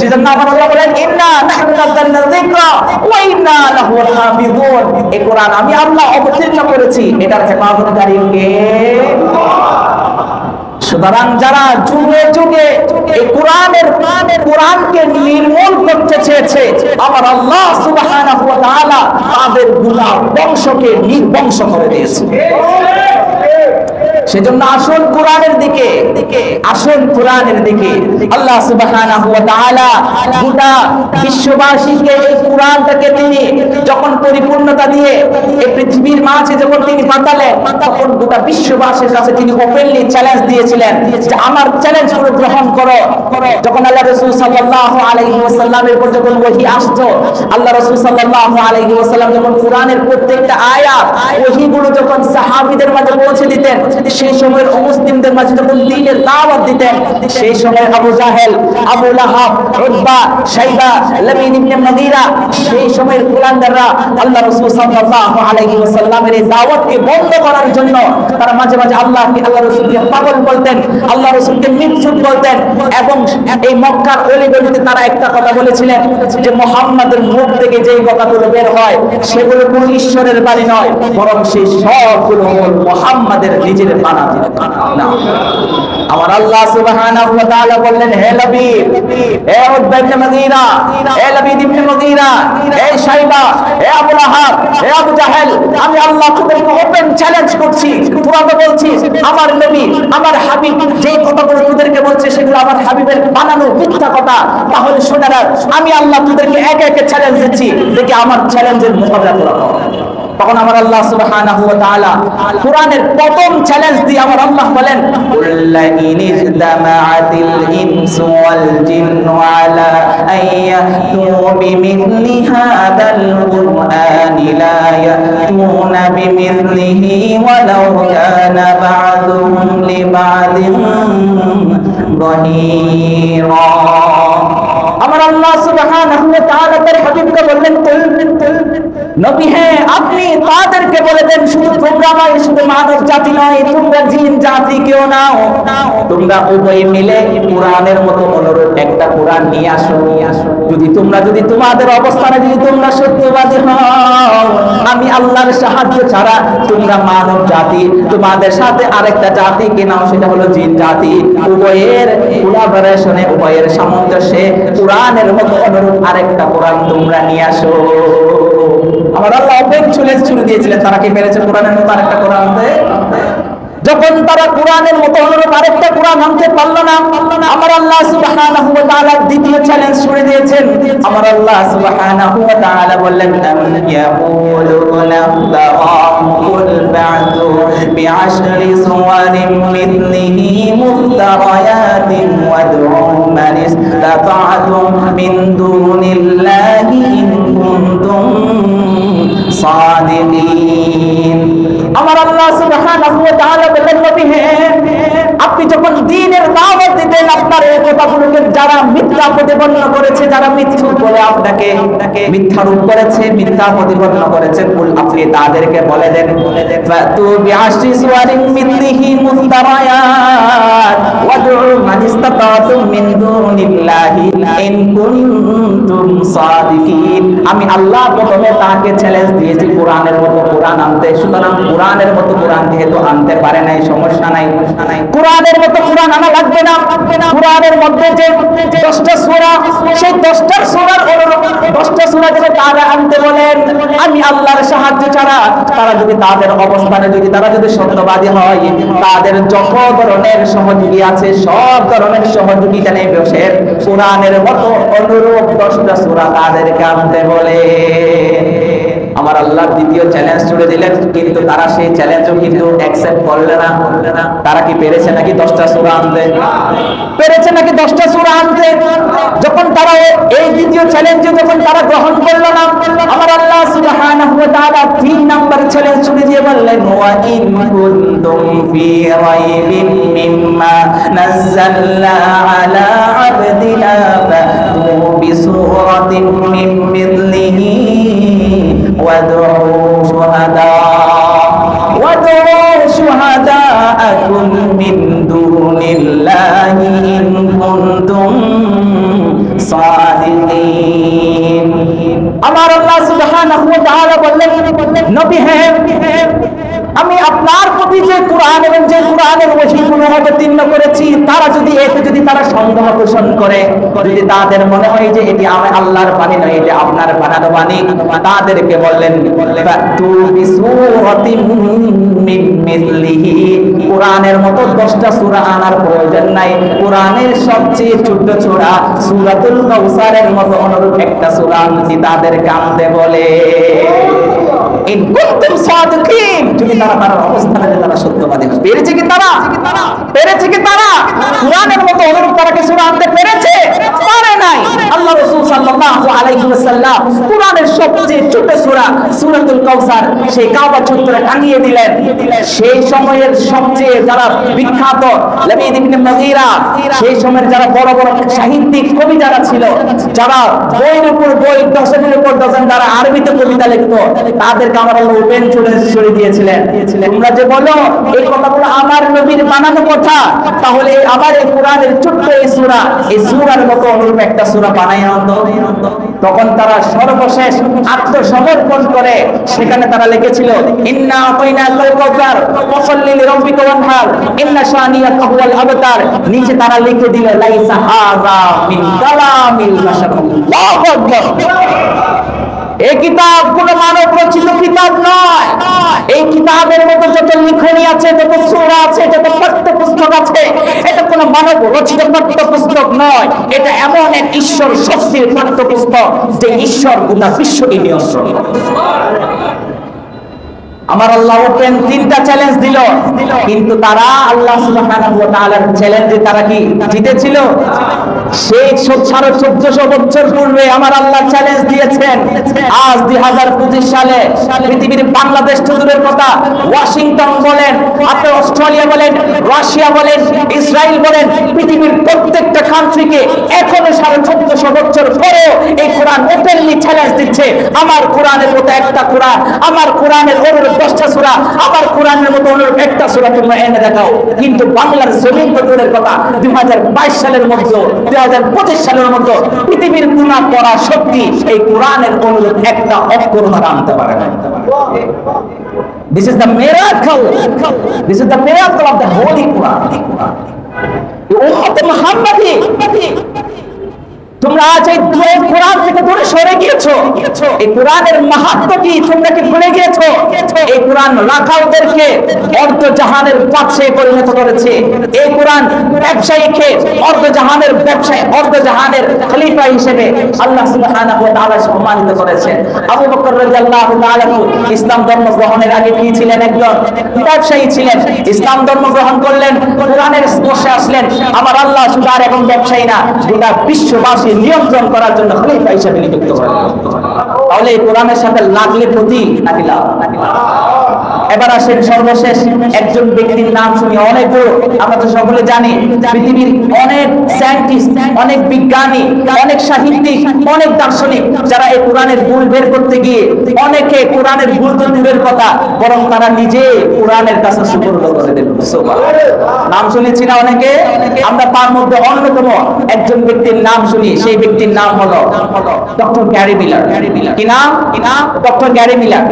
সেজন্য আল্লাহ বলেন, ইন্না নাহনু নাযালনা যিকরা ওয়া ইন্না লাহু হাফিজুন। এই কোরআন আমি আল্লাহ অবতীর্ণ করেছি, এটার হেফাজতকারী কে? সুতরাং যারা যুগে যুগে এই কোরআনকে নির্মূল করতে চেয়েছে, আমার আল্লাহ সুবহানাহু ওয়া তাআলা তাদের গোটা বংশকে নির্বংশ করে দিয়েছে। সেজন্য আসুন কোরআনের দিকে, আসুন কোরআনের দিকে। আল্লাহ সুবহানাহু ওয়া তাআলা গোটা বিশ্ববাসীকে এই কোরআনটাকে তিনি যখন পরিপূর্ণতা দিয়ে এই পৃথিবীর মাঝে যখন তিনি পাঠালেন, তখন গোটা বিশ্ববাসীর কাছে তিনি ওপেনলি চ্যালেঞ্জ দিয়েছিলেন যে আমার চ্যালেঞ্জ গুলো গ্রহণ করো। যখন আল্লাহ রাসূল সাল্লাল্লাহু আলাইহি ওয়াসাল্লামের উপর যখন ওহী আসতো, আল্লাহ রাসূল সাল্লাল্লাহু আলাইহি ওয়াসাল্লাম যখন কোরআনের প্রত্যেকটা আয়াত ওহীগুলো যখন সাহাবীদের মাঝে পৌঁছে দিতেন, সেই সময়ের মুসলিমদের মাঝে যখন দ্বীনের দাওয়াত দিতেন, সেই সময় আবু জাহেল, আবু লাহাব, উতবা, শাইবা, লাবিদ ইবনে মুগীরা, সেই সময়ের কুলাঙ্গাররা আল্লাহ রাসূল সাল্লাল্লাহু আলাইহি ওয়াসাল্লামের এই দাওয়াতকে বন্ধ করার জন্য তারা মাঝে মাঝে আল্লাহ রাসূলকে পাগল বলতেন, আল্লাহ রাসূলকে মিথ্যুক বলতেন। এবং এই মক্কার অলিগলিতে তারা একটা কথা বলেছিলেন যে মুহাম্মাদের মুখ থেকে যেই কথাগুলো বের হয় সেগুলো কোনো ঈশ্বরের বাণী নয়, বরং সেই সবগুলো মুহাম্মাদের নিজের বানানো। আমার আল্লাহ সুবহানাহু ওয়া তাআলা বললেন, হে লাবিদ, হে উতবা ইবনে মুগীরা, হে লাবিদ ইবনে মুগীরা, হে শাইবা, হে আবু লাহাব, হে আবু জাহেল, আমি আল্লাহ তোমাদেরকে ওপেন চ্যালেঞ্জ করছি। তোমরা তো বলছিস আমার নবী, আমার হাবিব যেই কথাগুলো তোদেরকে বলছে সেগুলো আমার হাবিবের বানানো মিথ্যা কথা। তাহলে শোনা রাখ, আমি আল্লাহ তোদেরকে একে একে চ্যালেঞ্জ দিচ্ছি, দেখি আমার চ্যালেঞ্জের মোকাবিলা করা। তখন আমার আল্লাহ সুবহানাহু ওয়া তাআলা কোরআনের প্রথম চ্যালেঞ্জ দিয়ে আমার আল্লাহ বলেন, কুল্লা ইনজদামাআতিল ইনসু ওয়াল জিন্নু আলা আইয়াতু বিমিথলি হাদাল কুরআনি লা ইয়াতুনা বিমিথলিহি ওয়ালাউ কানা বা'দুহুম লিবা'দিন যাহিরা। আমার আল্লাহ সুবহানাহু ওয়া তাআলা তার হাবিবকে বললেন, নবী হে আপনি তাদেরকে বলে দেন, শুধু তোমরা নয়, শুধু মানব জাতি নয়, তোমরা জিন জাতি কেউ নাও, তোমরা উভয় মিলে কোরআনের মতো অনুরূপ একটা কোরআন নিয়ে আসো। যদি তোমাদের অবস্থানে যদি তোমরা সত্যবাদী হও, আমি আল্লাহর সাহায্য ছাড়া তোমরা মানব জাতি তোমাদের সাথে আরেকটা জাতিকে নাও, সেটা হলো জিন জাতি, উভয়ের কোলাবোরেশনে, উভয়ের সামঞ্জস্যে কোরআনের মতো অনুরূপ আরেকটা কোরআন তোমরা নিয়ে আসো। আমার আল্লাহ অনেক ছুড়ে দিয়েছিলেন, তারা কি পেরেছে কোরআনের মতো আরেকটা কোরআন আনতে? যখন তারা কোরআনের মতো অনুরূপ আরেকটা কোরআন আনতে পারল না, আমার আল্লাহ সুবহানাহু ওয়া তাআলা দ্বিতীয় চ্যালেঞ্জ ছুড়ে দিয়েছেন। আমার আল্লাহ সুবহানাহু ওয়া তাআলা বললেন, ইয়াকুলুনা কুল বা'তু বি'আশরি সুওয়ারিন মিথলিহি মুফতারায়াতিন ওয়াদ'উ মান ইসতাতা'তুম মিন দুনিল্লাহি ইন কুনতুম সাদিকিন। আমার আল্লাহ সুবহানাহু ওয়া তাআলা বলেন, নবী হে আপনি যখন দ্বীনের দাওয়াত দিতেন, আপনার এই কথাগুলোকে যারা মিথ্যা প্রতিপন্ন করেছে, যারা মিথ্যুক বলে আপনাকে মিথ্যা রূপ করেছে, মিথ্যা প্রতিপন্ন করেছে, আপনি তাদেরকে বলে দেন, ফাতু বিআশরি সুওয়ারিন মিথলিহি মুফতারায়াত ওয়াদ'উ মান ইসতাতা'তুম মিন দুনিল্লাহি বিল্লাহি ইন কুনতুম সাদিকিন। আমি আল্লাহ প্রথমে তাকে চ্যালেঞ্জ দিয়েছি কোরআনের মতো কোরআন আনতে। সুতরাং কোরআনের মতো কোরআন যেহেতু আনতে পারে নাই, সমস্যা নাই, কোরআনের মতো কোরআন আনা লাগবে না। কোরআনের মধ্যে যে 10টা সূরা, সেই 10টা সূরার অনুরূপ 10টা সূরা যদি তারা আনতে বলেন, আমি আল্লাহর সাহায্য ছাড়া তারা যদি তাদের অবস্থানে যদি তারা যদি সত্যবাদী হয়, তাদের যত ধরনের সহযোগী আছে সব ধরনের সহযোগিতা নিয়ে বসে কোরআনের মতো অনুরূপ 10টা সূরা তাদেরকে আনতে বলে। আমার আল্লাহ দ্বিতীয় চ্যালেঞ্জ ছুড়ে দিলেন, কিন্তু তারা সেই চ্যালেঞ্জও কিন্তু অ্যাকসেপ্ট করলে না। তারা কি পেরেছে নাকি 10টা সূরা আনতে? পেরেছে নাকি 10টা সূরা আনতে? যখন তারা এই দ্বিতীয় চ্যালেঞ্জ যখন তারা গ্রহণ করলো না, আমার আল্লাহ সুবহানাহু ওয়া তাআলা 3 নাম্বার চ্যালেঞ্জ ছুড়ে দিয়ে বললেন, ওয়া ইন কুনতুম ফি রাইবিন মিম্মা নাযালনা আলা আবদিনা ফাতু বিসূরাতিন মিন মিথলিহি وادعوا شهداءكم من دون الله إن كنتم صادقين। আমার আল্লাহ সুবহানাহু ওয়া তাআলা বললেন, নবী হ্যাঁ, আমি আপনার প্রতি যে কোরআন এবং যে কোরআনের ওহীগুলো অবতীর্ণ করেছি, তারা যদি এতে যদি তারা সন্দেহ পোষণ করে, যদি তাদের মনে হয় যে এটি আমি আল্লাহর বাণী নয়, এটি আপনার বানানো বাণী, তাদেরকে বললেন ফাতু বিসূরাতিন মিন মিথলিহি, কোরআনের মতো 10টা সূরা আনার প্রয়োজন নাই। কোরআনের সবচেয়ে ছোট সূরা সূরাতুল কাউসারের মতো অনুরূপ একটা সূরা আনছি, তাদেরকে আনতে বলে। ইন কুনতুম সাদিকিন, যদি তারা তার অবস্থানে তারা সত্যবাদী হয়। পেরেছে কি তারা? পেরেছে কি তারা? কোরআনের মতো অনুরূপ তারা কি সূরা আনতে পেরেছে? পারে নাই। আল্লাহ রাসূল সাল্লাল্লাহু আলাইহি ওয়াসাল্লাম কোরআনের সবচেয়ে ছোট সূরা সূরাতুল কাউসার সেই কাবা চত্বরে টাঙিয়ে দিলেন। সেই সময়ের সবচেয়ে যারা বিখ্যাত লাবিদ ইবনে মুগীরা, সেই সময়ের যারা বড় বড় সাহিত্যিক কবি যারা ছিল, যারা বইয়ের উপর বই, ডজনের উপর ডজন যারা আরবিতে কবিতা লিখতো, তাদেরকে আমার আল্লাহ ওপেন ছড়ে দিয়েছিলেন। তোমরা যে বলো এই কথাগুলো আমার নবীর বানানো কথা, তাহলে আবার এই কোরআনের ছোট্ট এই সূরা, এই সূরার মতো অনুরূপ একটা সূরা বানায় আনতো। তখন তারা সর্বশেষ আত্মসমর্পণ করে সেখানে তারা লিখেছিল, ইন্না আতাইনাকাল কাউসার ফাসাল্লি লিরাব্বিকা ওয়ানহার ইন্না শানিয়াকা হুয়াল আবতার। নিচে তারা লিখে দিল, লাইসা হাযা মিন কালামিল বাশার। আল্লাহু আকবার। এই কিতাব কোন মানব রচিত কিতাব নয়। এই কিতাবের মধ্যে যত লিখনি আছে, যত সূরা আছে, যত পাঠ্যপুস্তক আছে, এটা কোন মানব রচিত পাঠ্যপুস্তক নয়। এটা এমন এক ঈশ্বর শক্তির পাঠ্যপুস্তক যে ঈশ্বর গোটা বিশ্বকে নিয়ন্ত্রণ করে। আমার আল্লাহ ওপেন 3টা চ্যালেঞ্জ দিল, কিন্তু তারা আল্লাহ সুবহানাহু ওয়া তাআলার চ্যালেঞ্জে তারা কি জিতেছিল? সেই 1400 বছর পূর্বে আমার আল্লাহ চ্যালেঞ্জ দিয়েছেন। আজ 2025 সালে পৃথিবীর বাংলাদেশ তো দূরের কথা, ওয়াশিংটন বলেন, আপনি অস্ট্রেলিয়া বলেন, রাশিয়া বলেন, ইসরায়েল বলেন, পৃথিবীর প্রত্যেকটা কান্ট্রিকে এখনো 1450 বছর পরেও এই কোরআন ওপেনলি চ্যালেঞ্জ দিচ্ছে, আমার কোরআনের মতো একটা কোরআন, আমার কোরআনের অনুরূপ 10টা সূরা, আমার কোরআনের মতো অনুরূপ একটা সূরা তোমরা এনে দেখাও। কিন্তু বাংলার জমিন তো দূরের কথা, 2022 সালের মধ্যে, 2025 সালের মধ্যে পৃথিবীর কোন পড়া শক্তি এই কোরআনের অনুরূপ একটা অক্ষর তারা আনতে পারে না। This is the miracle. This is the miracle of the Holy Quran. উম্মতে মুহাম্মাদি, তোমরা আজ এই কোরআন থেকে দূরে সরে গিয়েছো। এই কোরআনের মাহাত্ম্য কি তোমরা কি ভুলে গিয়েছো? এই কোরআন রাখালদেরকে অর্ধজাহানের বাদশাহে পরিণত করেছে। এই কোরআন ব্যবসায়ীকে অর্ধজাহানের ব্যবসায়ী, অর্ধজাহানের খলিফা হিসেবে আল্লাহ সুবহানাহু ওয়া তাআলা সম্মানিত করেছেন। আবু বকর রাদিয়াল্লাহু তাআলা ইসলাম ধর্ম গ্রহণের আগে কি ছিলেন? একজন ব্যবসায়ী ছিলেন। ইসলাম ধর্ম গ্রহণ করলেন, কোরআনের স্পর্শে আসলেন। আমার আল্লাহ শুধু আর এখন ব্যবসায়ী না, গোটা বিশ্ববাসী নিয়ন্ত্রণ করার জন্য খলিফা হিসেবে নিযুক্ত করেন। তাহলে এই কোরআনের সাথে লাগলে প্রতি নাকি লাভ? এবার আসেন সর্বশেষ একজন ব্যক্তির নাম শুনি অনেক বড়, আমরা তো সকলে জানি পৃথিবীর অনেক সায়েন্টিস্ট, অনেক বিজ্ঞানী, অনেক সাহিত্যিক, অনেক দার্শনিক যারা এই কোরআনের ভুল বের করতে গিয়ে অনেকে কোরআনের ভুল তো দূরের কথা বরং তারা নিজে কোরআনের কাছে সুপর্দ করে দিল। নাম শুনেছি না অনেকে, আমরা তার মধ্যে অন্যতম একজন ব্যক্তির নাম শুনি, সেই ব্যক্তির নাম হলো ডক্টর গ্যারি মিলার। কি নাম? Doctor Gary Miller.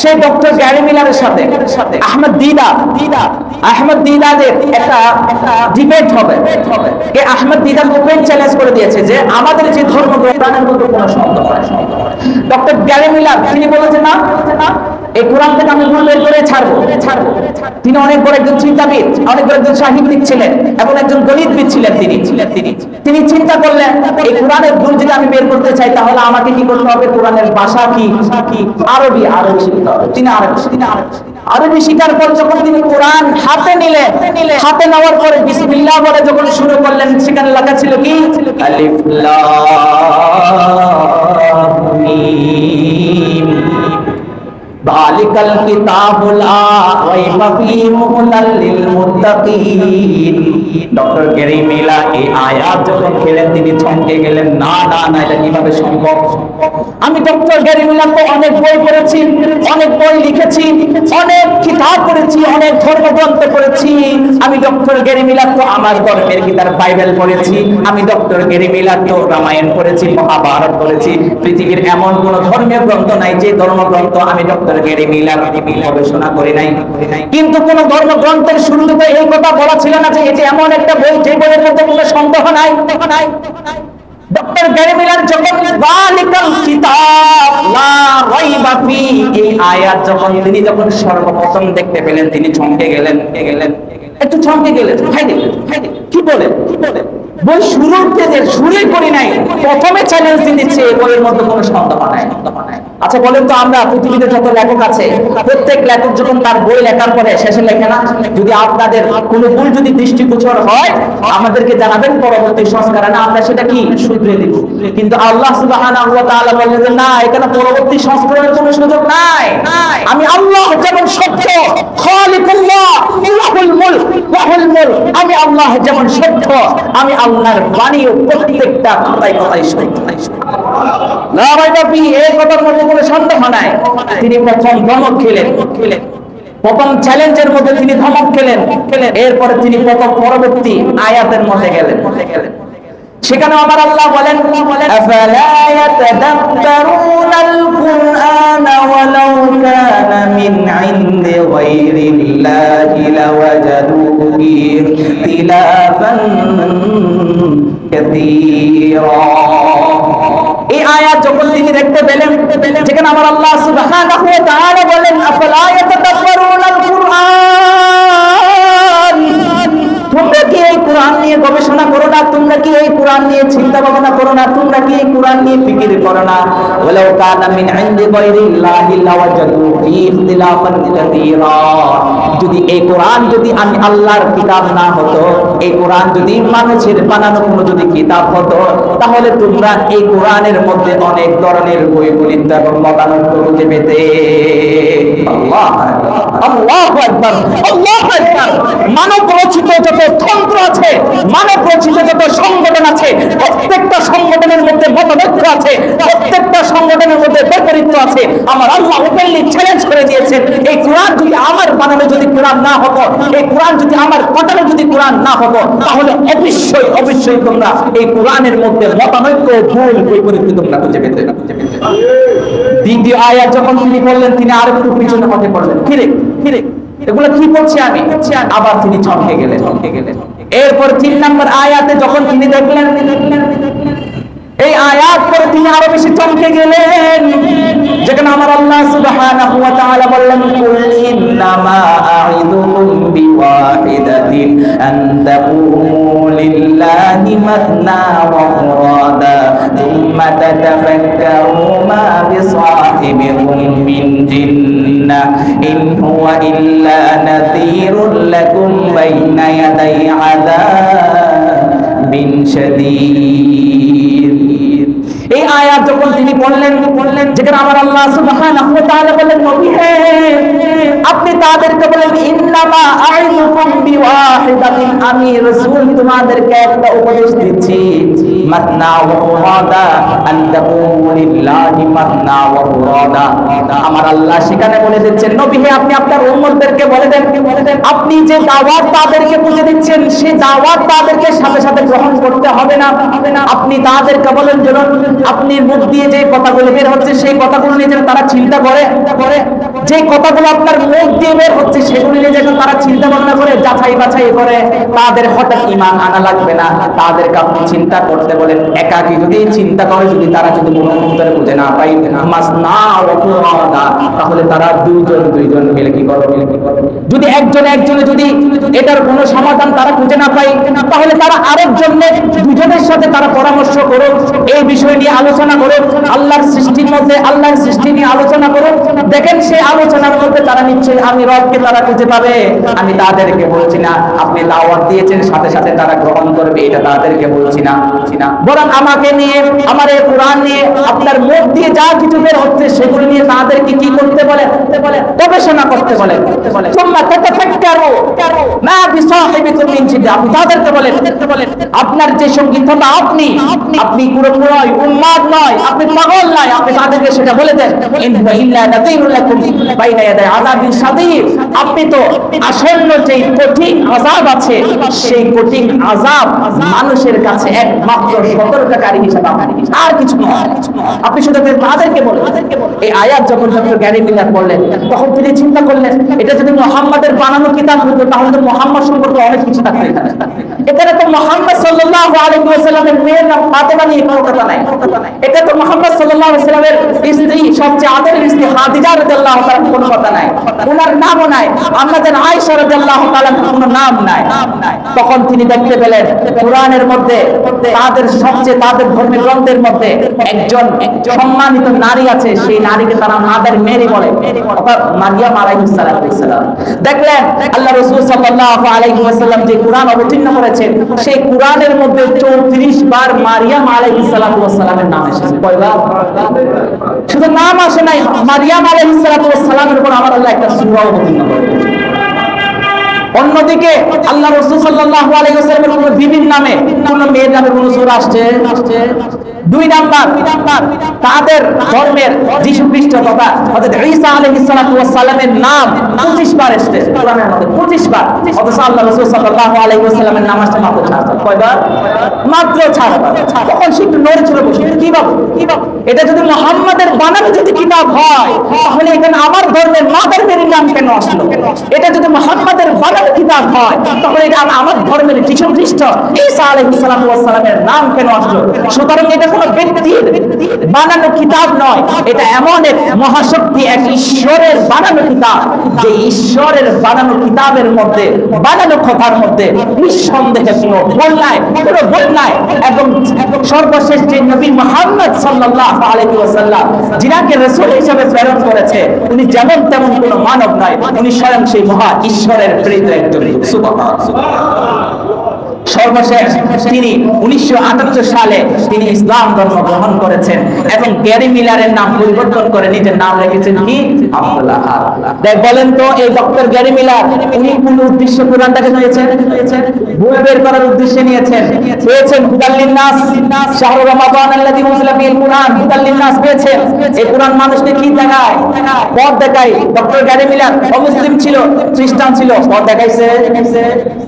সেই ডক্টর গ্যারি মিলারের সাথে আহমদ দিদাদের একটা ডিবেট হবে। কে আহমদ দিদার ওপেন চ্যালেঞ্জ করে দিয়েছে যে আমাদের যে ধর্ম কোরআনের মধ্যে কোনো সন্দেহ হয়। ডক্টর গ্যারি মিলার তিনি বলেছেন না এই কোরআন থেকে আমি ভুল বের করে ছাড়বো। তিনি অনেক বড় একজন চিন্তাবিদ, অনেক বড় একজন সাহিত্যিক ছিলেন এবং একজন গণিতবিদ ছিলেন। তিনি চিন্তা করলেন এই কোরআনের ভুল যদি আমি বের করতে চাই তাহলে আমাকে কি করতে হবে, কোরআনের ভাষা কি আরবি শিখতে হবে। তিনি আরবি শিখার পর যখন তিনি কোরআন হাতে নিলেন, হাতে নেওয়ার পরে বিসমিল্লাহ বলে যখন শুরু করলেন, সেখানে লেখা ছিল কি আলিফ লাম মিম যালিকাল কিতাবু লা রাইবা ফীহি হুদাল লিল মুত্তাকিন। ডক্টর গ্যারি মিলার এই আয়াত যখন খেলেন তিনি চমকে গেলেন, না এটা কিভাবে সম্ভব? আমি ডক্টর গ্যারি মিলার তো অনেক বই পড়েছি, অনেক বই লিখেছি, অনেক কিতাব পড়েছি, অনেক ধর্মগ্রন্থ পড়েছি। আমি ডক্টর গ্যারি মিলার তো আমার ধর্মের কিতাব বাইবেল পড়েছি, আমি ডক্টর গ্যারি মিলার তো রামায়ণ পড়েছি, মহাভারত পড়েছি। পৃথিবীর এমন কোন ধর্মীয় গ্রন্থ নাই যে ধর্মগ্রন্থ আমি ডক্টর গ্যারি মিলার গবেষণা করি নাই। কিন্তু কোন ধর্মগ্রন্থের শুরুতে এই কথা বলা ছিল না যে এটি এমন একটা বই যে বইয়ের মধ্যে কোনো সন্দেহ নাই। ডক্টর গ্যারি মিলার যখন যালিকাল কিতাব লা রাইবা ফীহি এই আয়াত তিনি যখন সর্বপ্রথম দেখতে পেলেন তিনি চমকে গেলেন, একটু চমকে গেলেন। কি বলে বই শুরুই করি নাই, প্রথমে চ্যালেঞ্জ দিচ্ছে বইয়ের মধ্যে কোনো সন্দেহ নাই। আচ্ছা বলেন তো, আমরা পৃথিবীতে যত লেখক আছে প্রত্যেক লেখক যখন তার বই লেখার পরে শেষে লেখে না, যদি আপনাদের কোনো ভুল যদি দৃষ্টিগোচর হয় আমাদেরকে জানাবেন, পরবর্তী সংস্কারে না আমরা সেটা কি শুধরে দিব। কিন্তু আল্লাহ সুবহানাহু ওয়া তাআলা বলেন যে না, এখানে পরবর্তী সংস্কারের কোনো সুযোগ নাই। আমি আল্লাহ যেমন সত্য, খালিকুল্লাহ লাহুল মুলক লাহুল মুলক, আমি আল্লাহ যেমন সত্য, আমি আল্লাহর বাণীও প্রত্যেকটা কথাই সত্য। না রাইবা ফীহি এই কথার মধ্যে কোনো সন্দেহ নাই। তিনি প্রথম ধমক খেলেন, প্রথম চ্যালেঞ্জের মধ্যে তিনি ধমক খেলেন, এরপরে তিনি পরবর্তী আয়াতের মধ্যে গেলেন। সেখানে আমার আল্লাহ বলেন আফালা ইয়াতাদাব্বারুনাল কুরআনা ওয়ালাউ কানা মিন ইনদি গায়রিল্লাহি লাওয়াজাদু ফীহি ইখতিলাফান কাসীরা। এই আয়াত যখন তিনি দেখতে পেলেন, যেখানে আমার আল্লাহ সুবহানাহু ওয়া তাআলা বলেন আফালা ইয়াতাদাব্বারুনাল কুরআন, তোমরা কি এই কোরআন নিয়ে গবেষণা করো না? তোমরা কি এই কোরআন নিয়ে চিন্তা ভাবনা করো না? তোমরা কি এই কোরআন নিয়ে ফিকির করো না? ওয়ালাউ কানা মিন ইনদি গায়রিল্লাহি লাওয়াজাদু ফীহি ইখতিলাফান কাসীরা। যদি এই কোরআন যদি আমি আল্লাহর কিতাব না হতো, এই কোরআন যদি মানুষের বানানো কোনো যদি কিতাব হতো, তাহলে তোমরা এই কোরআনের মধ্যে অনেক ধরনের বৈপরীত্য এবং মতানৈক্য খুঁজে পেতে। আল্লাহু আকবার, আল্লাহু আকবার। মানব রচিত যত তন্ত্র আছে, মানব রচিত যত সংগঠন আছে, প্রত্যেকটা সংগঠনের মধ্যে মতানৈক্য আছে, প্রত্যেকটা সংগঠনের মধ্যে বৈপরীত্য আছে। আমার আল্লাহ ওপেনলি চ্যালেঞ্জ করে দিয়েছেন, এই কোরআন যদি আমার বানানো যদি কোরআন না হতো, এই কোরআন যদি আমার পাঠানো যদি কোরআন না হতো, তাহলে অবশ্যই তোমরা এই কোরআনের মধ্যে মতানৈক্য ভুল বৈপরীত্য তোমরা খুঁজে পেতে। দ্বিতীয় আয়াত যখন তিনি বললেন, তিনি আর একটু পিছনে হতে পড়লেন, ফিরে এগুলো কি করছি আমি, আবার তিনি চমকে গেলেন। এরপর 3 নম্বর আয়াতে যখন তিনি দেখলেন, এই আয়াত পরে তিনি আরো বেশি চমকে গেলেন, যেখানে আমার আল্লাহ সুবহানাহু ওয়া তাআলা বললেন কুল ইন্নামা আ'ইদুকুম বিওয়াহিদাতিন আন তাকুমু লিল্লাহি মাথনা ওয়া ফুরাদা থুম্মা তাতাফাক্কারু মা বিসাহিবিকুম মিন জিন্নাহ ইন হুয়া ইল্লা নাযীরুল লাকুম বাইনা ইয়াদাই আযাবিন শাদীদ। এই আয়াত যখন তিনি পড়লেন, যেখানে সেখানে আমার আল্লাহ সুবহানাহু ওয়া তাআলা বলেন, নবী হে, আপনি তাদেরকে বলেন, ইন্নামা আইযুকুম বিওয়াহিদাতিন, আমি রাসূল তোমাদেরকে একটা উপদেশ দিচ্ছি, মাতনা ওয়া ফুরাদা, আন তাকুমু লিল্লাহি মাতনা ওয়া ফুরাদা। আমার আল্লাহ সেখানে বলে দিচ্ছেন, নবী হে, আপনি আপনার উম্মতদেরকে বলে দেন, আপনি যে দাওয়াত তাদেরকে বুঝে দিচ্ছেন, সেই দাওয়াত তাদেরকে সাথে সাথে গ্রহণ করতে হবে না। আপনি তাদেরকে বলেন, যেন আপনি মুখ দিয়ে যে কথাগুলো বের হচ্ছে সেই কথাগুলো নিয়ে যেন তারা চিন্তা করে, যে কথাগুলো আপনার মুখ দিয়ে বের হচ্ছে সেগুলো নিয়ে যেন তারা চিন্তা ভাবনা করে, যাচাই বাছাই করে। তাদের হঠাৎ ঈমান আনা লাগবে না, তাদেরকে আপনি চিন্তা করতে বলেন। একাকী যদি চিন্তা করে, যদি তারা যদি মনের ভিতরে বুঝে না পাই মাসনা ওয়া ফুরাদা, তাহলে তারা দুইজন মিলে কি করবে। যদি একজনে যদি এটার কোনো সমাধান তারা খুঁজে না পাই, তাহলে তারা আরেকজনের, দুজনের সাথে তারা পরামর্শ করুক, এই বিষয় নিয়ে আলোচনা করুক, আল্লাহর সৃষ্টির মধ্যে আল্লাহর সৃষ্টি নিয়ে আলোচনা করুক। দেখেন সেই আলোচনার মধ্যে তারা নিশ্চয়ই আমি রবকে তারা খুঁজে পাবে। আমি তাদেরকে বলছি না আপনি দাওয়াত দিয়েছেন সাথে সাথে তারা গ্রহণ করবে, এটা তাদেরকে বলছি না, বরং আমাকে নিয়ে, আমার এই কোরআন নিয়ে আপনার মুখ দিয়ে যা কিছু বের হচ্ছে সেগুলো নিয়ে তাদেরকে কি করতে বলে, গবেষণা করতে বলে। সুম্মা তাতাফাক্কারু মা বিসাহিবিকুম মিন জিন্নাহ, আপনি তাদেরকে বলেন, আপনার যে সঙ্গী তথা আপনি পুরোপুরি উম্মাদ নয়, আপনি পাগল নয়, আপনি তাদেরকে সেটা বলে দেন, ইন হুয়া ইল্লা নাযীরুল লাকুম বাইনা ইয়াদাই আযাবিন শাদীদ। আপনি তো আসন্ন যে কঠিন আযাব আছে, সেই কঠিন আযাব মানুষের কাছে একমাত্র সতর্ককারী হিসেবে, আর কিছু নয়। আপনি শুধু তাদেরকে বলেন। এই আয়াত যখন ডক্টর গ্যারি মিলার বললেন, তখন তিনি চিন্তা করলেন, এটা যদি মুহাম্মাদের বানানো কিতাব হতো তাহলে তো মুহাম্মদ সম্পর্কে অনেক কিছু থাকতো। এখানে তো মুহাম্মদ সাল্লাল্লাহু আলাইহি ওয়াসাল্লামের মেয়ের নাম ফাতেমা নিয়ে কোনো কথা নাই। এটা তো মুহাম্মদ সাল্লাল্লাহু আলাইহি ওয়াসাল্লামের স্ত্রী, সবচেয়ে আদরের স্ত্রী খাদিজা রাদিয়াল্লাহু তাআলার কোনো কথা নাই, ওনার নামও নাই। আমাদের আয়েশা রাদিয়াল্লাহু তাআলার কোনো নাম নাই। তখন তিনি দেখতে পেলেন কোরআনের মধ্যে তাদের ধর্মের গ্রন্থের মধ্যে একজন সম্মানিত নারী আছে, সেই নারীকে তারা মাদার মেরি বলে, অর্থাৎ মারিয়াম আলাইহিস সালাম। দেখলেন আল্লাহ রাসূল সাল্লাল্লাহু আলাইহি ওয়াসাল্লাম যে কোরআন অবতীর্ণ করেছেন, সেই কোরআনের মধ্যে 34 বার মারিয়াম আলাইহিস সালামের নাম এসেছে। কয়বার? শুধু নাম আসে নাই, মারিয়াম আলাইহিস সালামের উপর আমার আল্লাহ একটা সূরা অবতীর্ণ করেছেন। অন্যদিকে আল্লাহ রাসূল সাল্লাল্লাহু আলাইহি ওয়াসাল্লামের কোন বিবির নামে, কোন মেয়ের নামে কোন সূরা আসছে? দুই নাম্বার, তাদের ধর্মের যীশু খ্রিস্ট তথা হযরত ঈসা আলাইহিস সালামের নাম 25 বার এসেছে কোরআনের মধ্যে, 25 বার। অথচ আল্লাহ রাসূল সাল্লাল্লাহু আলাইহি ওয়াসাল্লামের নাম আসছে মাত্র 4 বার। কয়বার? মাত্র 4 বার। তখন সে একটু নড়েছিল, বসে কি বাবু, এটা যদি মুহাম্মাদের বানানো যদি কিতাব হয়, তাহলে এখানে আমার ধর্মের মাদার মেরির নাম কেন আসলো? এটা যদি মুহাম্মাদের বানানো কিতাব হয়, তাহলে এটা আমার ধর্মের যীশু খ্রিস্ট ঈসা আলাইহিস সালামের নাম কেন আসলো? সুতরাং এটা কোনো ব্যক্তির বানানো কিতাব নয়, এটা এমন এক মহাশক্তি, এক ঈশ্বরের বানানো কিতাব, যে ঈশ্বরের বানানো কিতাবের মধ্যে, বানানো কথার মধ্যে নিঃসন্দেহে কোনো ভুল নাই। এবং সর্বশেষ যে নবী মুহাম্মদ সাল্লাল্লাহু আলাইহি ওয়াসাল্লাম, যিনাকে রাসূল হিসেবে প্রেরণ করেছে, উনি যেমন তেমন কোনো মানব নয়, উনি স্বয়ং সেই মহা ঈশ্বরের প্রেরিত একজন। সুবহানাল্লাহ। সর্বশেষ তিনি 1978 সালে তিনি ইসলাম ধর্ম গ্রহণ করেছেন এবং গ্যারি মিলারের নাম পরিবর্তন করে নিজের নাম রেখেছেন কি? আব্দুল্লাহ। বলেন তো এই ডক্টর গ্যারি মিলার উনি কোন উদ্দেশ্যে কোরআনটাকে নিয়েছেন? ভুল বের করার উদ্দেশ্যে নিয়েছেন। পেয়েছেন হুদাল লিন্নাস, শাহরু রমাদান আল্লাযী উনজিলা ফীহিল কুরআন, হুদাল লিন্নাস পেয়েছেন। এই কোরআন মানুষকে কি দেখায়? পথ দেখায়। ডক্টর গ্যারি মিলার অমুসলিম ছিল, খ্রিস্টান ছিল, পথ দেখাইছে।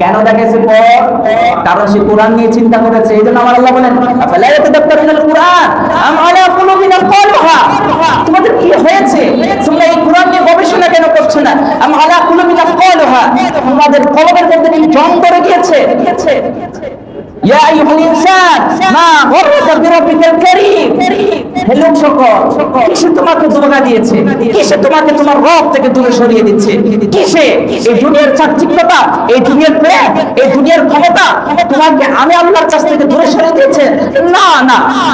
কেন দেখাইছে পথ? কারণ সে কোরআন নিয়ে চিন্তা করেছে। এইজন্য আমার আল্লাহ বলেন, আফালা ইয়াতাদাব্বারুনাল কুরআন আম আলা কুলুবিন আকফালুহা, তোমাদের কি হয়েছে? তোমরা এই কোরআন নিয়ে গবেষণা কেন করছো না? আম আলা কুলুবিন আকফালুহা, তোমাদের কলবের মধ্যে কি জং ধরে গিয়েছে? ইয়া আইয়ুহাল ইনসান মা গররাকা বিরাব্বিকাল কারীম, হে লোক সকল, কিসে তোমাকে ধোঁকা দিয়েছে? কিসে তোমাকে তোমার রব থেকে দূরে সরিয়ে দিচ্ছে? কিসে? এই দুনিয়ার চাকচিক্যতা, এই দুনিয়ার প্রেম, এই দুনিয়ার ক্ষমতা তোমাকে আমি আল্লাহর কাছ থেকে দূরে সরিয়ে দিয়েছে? না,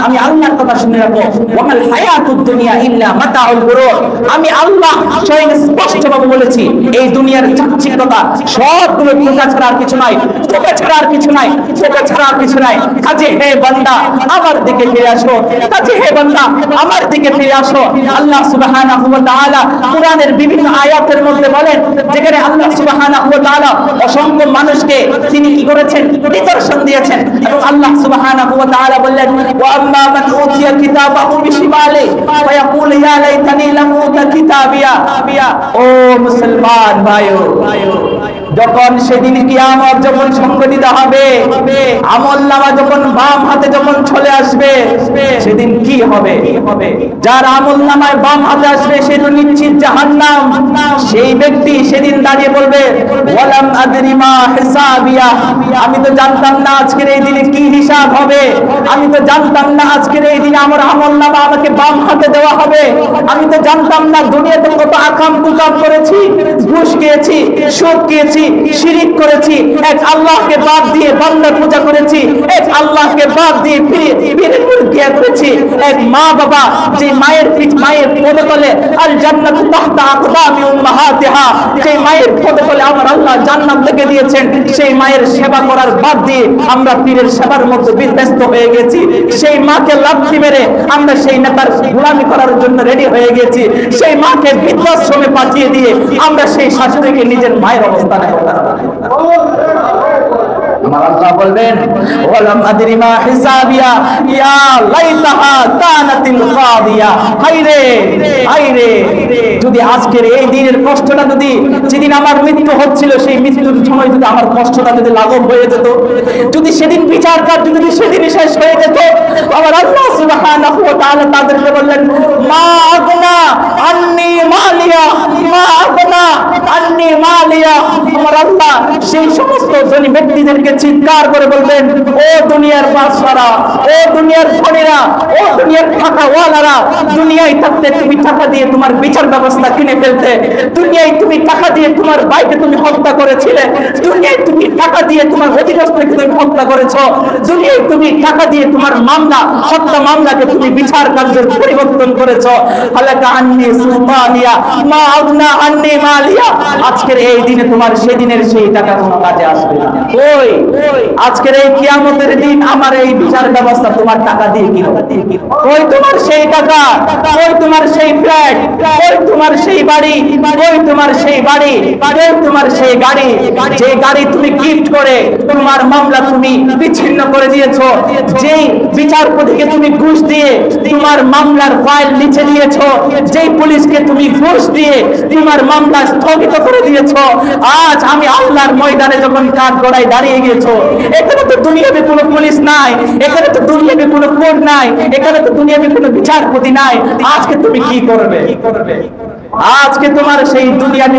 আমি আল্লাহর কথা শুনে রাখো, ওয়ামাল হায়াতুদ দুনিয়া ইল্লা মাতাউল গুরুর। আমি আল্লাহ স্বয়ং স্পষ্টভাবে বলেছি, এই দুনিয়ার চাকচিক্যতা সবগুলো ধোঁকা ছাড়া আর কিছু নাই, ধোঁকা ছাড়া আর কিছু নাই, ধোঁকা ছাড়া আর কিছু নাই। কাজে হে বান্দা আমার দিকে ফিরে আসো, কাজে হে বান্দা আমার দিকে ফিরে আসো। আল্লাহ সুবহানাহু ওয়া তাআলা কোরআনের বিভিন্ন আয়াতের মধ্যে বলেন, যেখানে আল্লাহ সুবহানাহু ওয়া তাআলা অসংখ্য মানুষকে তিনি কি করেছেন, নিদর্শন দিয়েছেন। এবং আল্লাহ সুবহানাহু ওয়া তাআলা বললেন, ওয়া আম্মা মান উতিয়া কিতাবাহু বিশিমালি ফায়াকুল ইয়া লাইতানি লাম উতা কিতাবিয়া। ও মুসলমান ভাইও, যখন সেদিন কিয়ামত যখন সংঘটিত হবে, আমলনামা যখন বাম হাতে যখন চলে আসবে, সেদিন কি হবে? যার আমলনামায় বাম হাতে আসবে সে তো নিশ্চিত জাহান্নাম। সেই ব্যক্তি সেদিন দাঁড়িয়ে বলবে, ওয়ালাম আদরি মা হিসাবিয়া, আমি তো জানতাম না আজকের এই দিনে কি হিসাব হবে। আমি তো জানতাম না আজকের এই দিনে আমার আমলনামা আমাকে বাম হাতে দেওয়া হবে। আমি তো জানতাম না দুনিয়াতে কত আকাম কুকাম করেছি, ঘুষ খেয়েছি, সুদ খেয়েছি, শিরিক করেছি, এক আল্লাহকে বাদ দিয়ে বান্দার পূজা করেছি, এক আল্লাহকে বাদ দিয়ে পীরের পূজা করেছি। এক মা বাবা যে মায়ের পদতলে আল জান্নাতু তাহতা আকদামি উম্মাহাতিহা, যে মায়ের পদতলে আমার আল্লাহ জান্নাত লিখে দিয়েছেন, সেই মায়ের সেবা করার বাদ দিয়ে আমরা পীরের সেবার মধ্যে ব্যস্ত হয়ে গেছি। সেই মাকে লাথি মেরে আমরা সেই নেতার গোলামি করার জন্য রেডি হয়ে গেছি। সেই মাকে বৃদ্ধাশ্রমে পাঠিয়ে দিয়ে আমরা সেই শাশুড়িকে নিজের মায়ের অবস্থানে আমার আল্লাহ বলবেন, ওয়ালাম আদরি মা হিসাবিয়া ইয়া লাইতাহা কানাতিল কাদিয়া। হায়রে হায়রে, যদি আজকের এই দিনের কষ্টটা যদি যেদিন আমার মৃত্যু হচ্ছিল সেই মৃত্যুর সময় যদি আমার কষ্টটা যদি লাঘব হয়ে যেত, যদি সেদিন বিচার কার্য যদি সেদিন শেষ হয়ে যেত, আমার আল্লাহ সুবহানাহু ওয়া তাআলা তাদেরকে বললেন, মা আগনা আন্নি মালিয়া, মা আগনা আন্নি মালিয়া। আমার আল্লাহ সেই সমস্ত ধনী ব্যক্তিদেরকে চিৎকার করে বলবেন, ও দুনিয়ার বাদশারা, ও দুনিয়ার ধনীরা, ও দুনিয়ার টাকাওয়ালারা, দুনিয়ায় থাকতে তুমি টাকা দিয়ে তোমার বিচার ব্যবস্থা কিনে ফেলতে, দুনিয়ায় তুমি টাকা দিয়ে তোমার ভাইকে তুমি হত্যা করেছিলে, দুনিয়ায় তুমি টাকা দিয়ে তোমার অধীনস্থকে তুমি হত্যা করেছো, দুনিয়ায় তুমি টাকা দিয়ে তোমার মামলা হত্যা মামলাকে তুমি বিচার কার্যের পরিবর্তন করেছো। হালাকা আন্নি সুলতানিয়া মা আগনা আন্নি মালিয়া। আজকের এই দিনে তোমার সেদিনের সেই টাকা কোনো কাজে আসবে না। ওই আজকের এই কিয়ামতের দিন আমার এই বিচার ব্যবস্থা তোমার টাকা দিয়ে কি হবে? ওই তোমার সেই টাকা, ওই তোমার সেই ফ্ল্যাট, ওই তোমার সেই বাড়ি, ওই তোমার সেই বাড়ি, ওই তোমার সেই গাড়ি, যে গাড়ি তুমি গিফট করে তোমার মামলা তুমি বিচ্ছিন্ন করে দিয়েছো, যেই বিচারপতিকে তুমি ঘুষ দিয়ে তোমার মামলার ফাইল নিচে দিয়েছো, যেই পুলিশকে তুমি ঘুষ দিয়ে তোমার মামলা স্থগিত করে দিয়েছো, আজ আমি আল্লাহর ময়দানে যখন কাঠ গড়ায় দাঁড়িয়ে গেছো, এখানে তো দুনিয়াতে কোনো পুলিশ নাই, এখানে তো দুনিয়াতে কোনো কোর্ট নাই, এখানে তো দুনিয়াতে কোনো বিচারপতি নাই। আজকে তুমি কি করবে? আজকে তোমার সেই দুনিয়াতে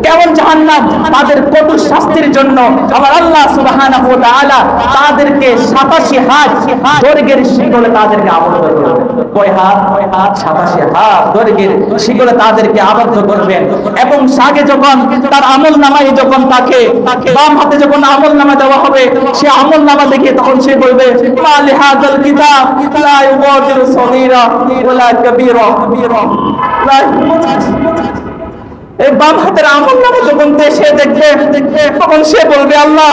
কেমন জাহান্নাম, তাদের কঠোর শাস্তির জন্য আমার আল্লাহ সুবহানাহু ওয়া তাআলা তাদেরকে 87 হাত দৈর্ঘ্যের শিকলে তাদেরকে আবদ্ধ করবেন। কয় হাত? 87 হাত দৈর্ঘ্যের শিকলে তাদেরকে আবদ্ধ করবেন। এবং সাগে যখন তার আমলনামায় যখন তাকে বাম হাতে যখন আমলনামা দেওয়া হবে, সে আমলনামা দেখে তখন সে বলবে, মা লিহাযাল কিতাব লা ইউগাদিরু সগীরা ওয়ালা কাবীরা। এই বাম হাতের আমলনামা যখন সে দেখবে তখন সে বলবে, আল্লাহ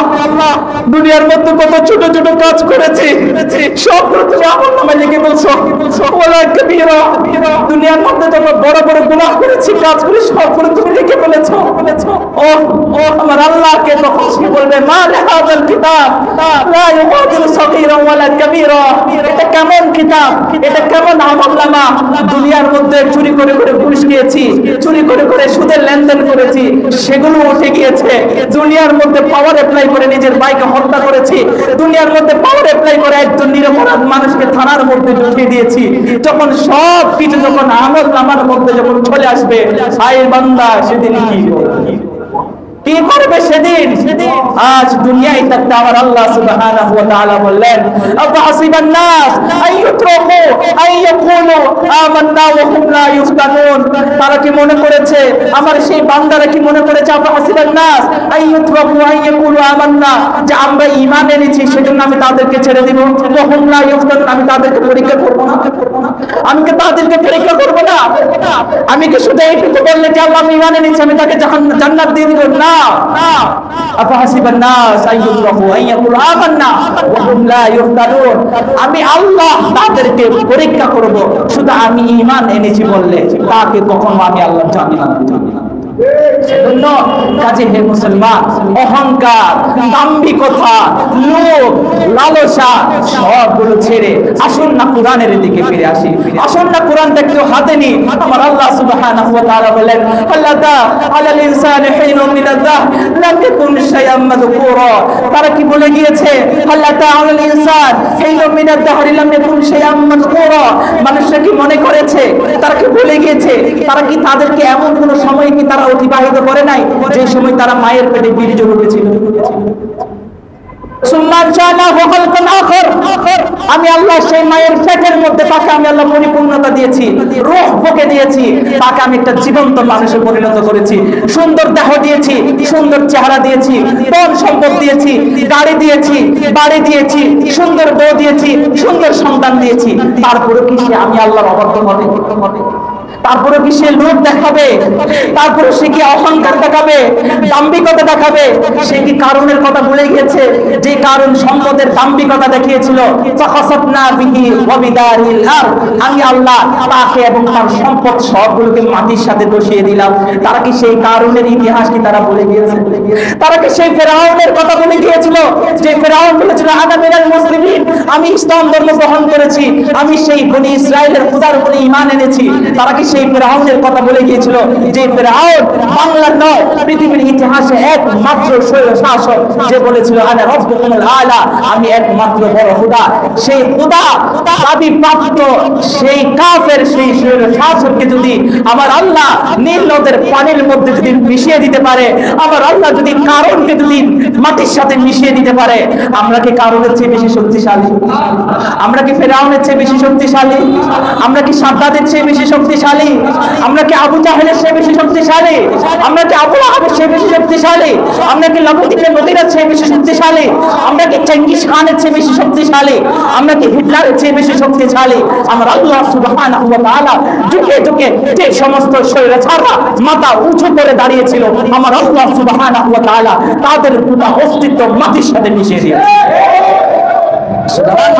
দুনিয়ার মধ্যে কত ছোট ছোট কাজ করেছি সব তুমি আমলনামায় লিখে বলছো, ওয়ালা কাবীরা। দুনিয়ার মধ্যে যত বড় বড় গুনাহ করেছি কাজগুলি সবগুলো তুমি লিখে ফেলেছো। ও আমার আল্লাহকে তখন সে বলবে, মা লিহাযাল কিতাব লা ইউগাদিরু সগীরা ওয়ালা কাবীরা। এটা কেমন কিতাব, এটা কেমন আমলনামা? দুনিয়ার মধ্যে চুরি করে করে ঘুষ খেয়েছি, চুরি করে করে সুদের লেনদেন করেছি, সেগুলো উঠে গিয়েছে। দুনিয়ার মধ্যে পাওয়ার অ্যাপ্লাই করে নিজের ভাইকে হত্যা করেছি, দুনিয়ার মধ্যে পাওয়ার অ্যাপ্লাই করে একজন নিরপরাধ মানুষকে থানার মধ্যে ঢুকিয়ে দিয়েছি। যখন সব কিছু যখন আমলনামার মধ্যে যখন চলে আসবে, হায় বান্দা সেদিন কি করবে সেদিন? আজ দুনিয়ায় থাকতে আমার আল্লাহ সুবহানাহু ওয়া তাআলা বললেন, আফাসিবান নাস আইয়ুতরাকু আইয়াকুলু আমান্না ওয়া হুম লা ইফতানুন। তারা কি মনে করেছে, আমার সেই বান্দারা কি মনে করেছে, আফাসিবান নাস আইয়ুতরাকু আইয়াকুলু আমান্না, যে আমরা ঈমান এনেছি সেজন্য আমি তাদেরকে ছেড়ে দিব, ওয়া হুম লা ইফতানুন, আমি তাদেরকে পরীক্ষা করব না?
আমি কি তাদেরকে পরীক্ষা করব না? আমি কি শুধু এইটুকু বললে যে আল্লাহ আমি ঈমান এনেছি আমি তাকে জান্নাত দিয়ে দিব? না। আফাহাসিবান নাস আইয়ুতরাকু আইয়াকুলু আমান্না ওয়া হুম লা ইফতানুন। আমি আল্লাহ তাদেরকে পরীক্ষা করব শুধু আমি ঈমান এনেছি বললে, তাকে কখনো আমি আল্লাহ জান্নাত দিব না। সেজন্য কাজে হে মুসলমান, অহংকার, দাম্ভিকতা, লোভ, লালসা সবগুলো ছেড়ে আসুন না কোরআনের দিকে ফিরে আসি। আসুন না কোরআনটা একটু হাতে নিই। আমার আল্লাহ সুবহানাহু ওয়া তাআলা বলেন, আল্লাযা আলাল ইনসানি হিনুম মিনাদ দাহর লাম ইয়াকুন শাইআম মাযকুরা। তারা কি বলে গিয়েছে? আল্লাযা আলাল ইনসান হিনুম মিনাদ দাহর লাম ইয়াকুন শাইআম মাযকুরা। মানুষরা কি মনে করেছে? তারা কি বলে গিয়েছে? তারা কি তাদেরকে এমন কোন সময় কি তারা অতিবাহিত করে নাই যে সময় তারা মায়ের পেটে বীর্য রূপেছিল? আমি আল্লাহ সেই মায়ের পেটের মধ্যে তাকে আমি আল্লাহ পরিপূর্ণতা দিয়েছি, রূহ বকে দিয়েছি, তাকে আমি একটা জীবন্ত মানুষে পরিণত করেছি, সুন্দর দেহ দিয়েছি, সুন্দর চেহারা দিয়েছি, ধন সম্পদ দিয়েছি, গাড়ি দিয়েছি, বাড়ি দিয়েছি, সুন্দর বউ দিয়েছি, সুন্দর সন্তান দিয়েছি। তারপরে কি সে আমি আল্লাহর অবাধ্য হবে? তারপরে কি সে লোভ দেখাবে? তারপরে সে কি অহংকার দেখাবে, দাম্ভিকতা দেখাবে? সে কি কারণের কথা ভুলে গিয়েছে? যে কারণ সম্পদের দাম্ভিকতা দেখিয়েছিল, ফাখাসাফনা বিহি ওয়া বিদারিল আরদ, আমি আল্লাহ তাকে এবং তার সম্পদ সবগুলোকে মাটির সাথে বসিয়ে দিলাম। তারা কি সেই কারণের ইতিহাস কি তারা ভুলে গিয়েছে? তারা কি সেই ফেরাউনের কথা ভুলে গিয়েছিল? যে ফেরাউন বলেছিল আনা মিনাল মুসলিমিন, আমি ইসলাম ধর্ম গ্রহণ করেছি, আমি সেই বনি ইসরাইলের খোদার উপরে ঈমান এনেছি। তারা কি সেই ফেরাউনের কথা বলে গিয়েছিল? যে ফেরাউন বাংলার নয় পৃথিবীর ইতিহাসে একমাত্র স্বৈর শাসক যে বলেছিল আনা রাব্বুকুমুল আলা, আমি একমাত্র বড় খোদা। সেই খোদা দাবি প্রাপ্ত সেই কাফের সেই স্বৈর শাসককে যদি আমার আল্লাহ নীল নদের পানির মধ্যে যদি মিশিয়ে দিতে পারে, আমার আল্লাহ যদি কারণকে যদি মাটির সাথে মিশিয়ে দিতে পারে, আমরা কি কারণের চেয়ে বেশি শক্তিশালী? আমরা কি ফেরাউনের চেয়ে বেশি শক্তিশালী? আমরা কি সাদ্দাদের চেয়ে বেশি শক্তিশালী? আমরা কি আবু জাহেলের চেয়ে বেশি শক্তিশালী? আমরা কি আবু লাহাবের চেয়ে বেশি শক্তিশালী? আমরা কি লাবুদ্দিনের মদিনার চেয়ে বেশি শক্তিশালী? আমরা কি চেঙ্গিস খানের চেয়ে বেশি শক্তিশালী? আমরা কি হিটলারের চেয়ে বেশি শক্তিশালী? আমার আল্লাহ সুবহানাহু ওয়া তাআলা যুগে যুগে যে সমস্ত স্বৈরাচাররা মাথা উঁচু করে দাঁড়িয়েছিল, আমার আল্লাহ সুবহানাহু ওয়া তাআলা তাদের পুরো অস্তিত্ব মাটির সাথে মিশিয়ে দিয়েছে।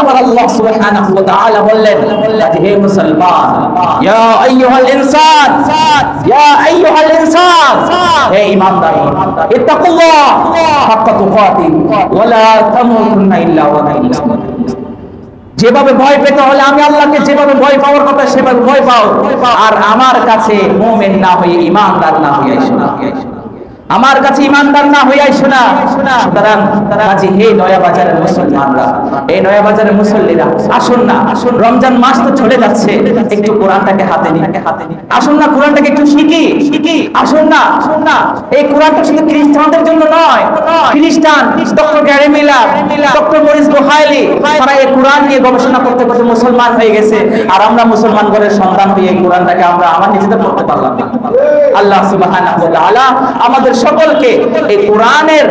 আমার আল্লাহ সুবহানাহু ওয়া তাআলা বললেন, হে মুসলমান, ইয়া আইয়ুহাল ইনসান, ইয়া আইয়ুহাল ইনসান, হে ঈমানদার, ইত্তাকুল্লাহ হাক্কা তুকাতি ওয়া লা তামুতুন্না ইল্লা ওয়া আনতুম মুসলিমুন। যেভাবে ভয় পেতে হলে আমি আল্লাহকে যেভাবে ভয় পাওয়ার কথা সেভাবে ভয় পাও, আর আমার কাছে মুমিন না হয়ে ঈমানদার না হয়ে আইসো না। আমার কাছে ইমানদার না হয়ে আইসো না। সুতরাং কাজী হে নয়া বাজারের মুসলমানরা, এই নয়া বাজারের মুসল্লিরা, আসুন না, আসুন, রমজান মাস তো চলে যাচ্ছে, একটু কোরআনটাকে হাতে নিই, আসুন না কোরআনটাকে একটু শিখি, আসুন না, এই কোরআনটা শুধু খ্রিস্টানদের জন্য নয়। খ্রিস্টান doctor Gary Miller, doctor Maurice Bucaille, তারা এই কোরআন নিয়ে গবেষণা করতে করতে মুসলমান হয়ে গেছে, আর আমরা মুসলমান ঘরের সন্তান হয়ে এই কোরআনটাকে আমরা আমার নিজেদের পড়তে পারলাম না। আল্লাহ সুবহানাহু ওয়া তাআলা আমাদের সকলকে এই কোরআনের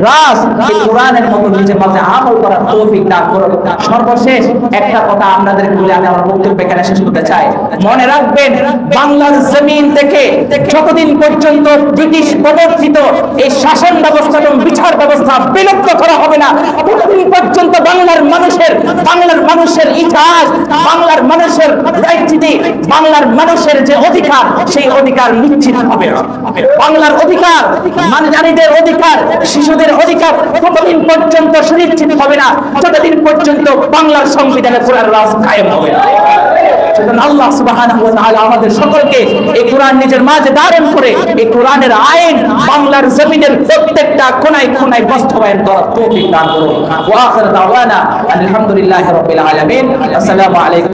রাস, এই কোরআনের মতো নিজের মাঝে আমল করার তৌফিক দান করুন। সর্বশেষ একটা কথা আপনাদের বলে আমি আমার বক্তব্য এখানে শেষ করতে চাই। মনে রাখবেন, বাংলার জমিন থেকে যতদিন পর্যন্ত ব্রিটিশ প্রবর্তিত এই শাসন ব্যবস্থা এবং বিচার ব্যবস্থা বিলুপ্ত করা হবে না, ততদিন পর্যন্ত বাংলার মানুষের ইতিহাস, বাংলার মানুষের রাজনীতি, বাংলার মানুষের যে অধিকার, সেই অধিকার নিশ্চিত হবে। বাংলার অধিকার, নারীদের অধিকার, শিশুদের অধিকার ততদিন পর্যন্ত সুনিশ্চিত হবে না যতদিন পর্যন্ত বাংলার সংবিধানে কোরআন রাজ কায়েম হবে না। আল্লাহ সুবহানাহু ওয়া তাআলা আমাদের সকলকে এই কোরআন নিজের মাঝে ধারণ করে এই কোরআনের আইন বাংলার জমিনের প্রত্যেকটা কোনায় কোনায় বাস্তবায়ন করার তৌফিক দান করুন। ওয়া আখিরু দাওয়ানা আলহামদুলিল্লাহি রাব্বিল আলামিন। আসসালামু আলাইকুম।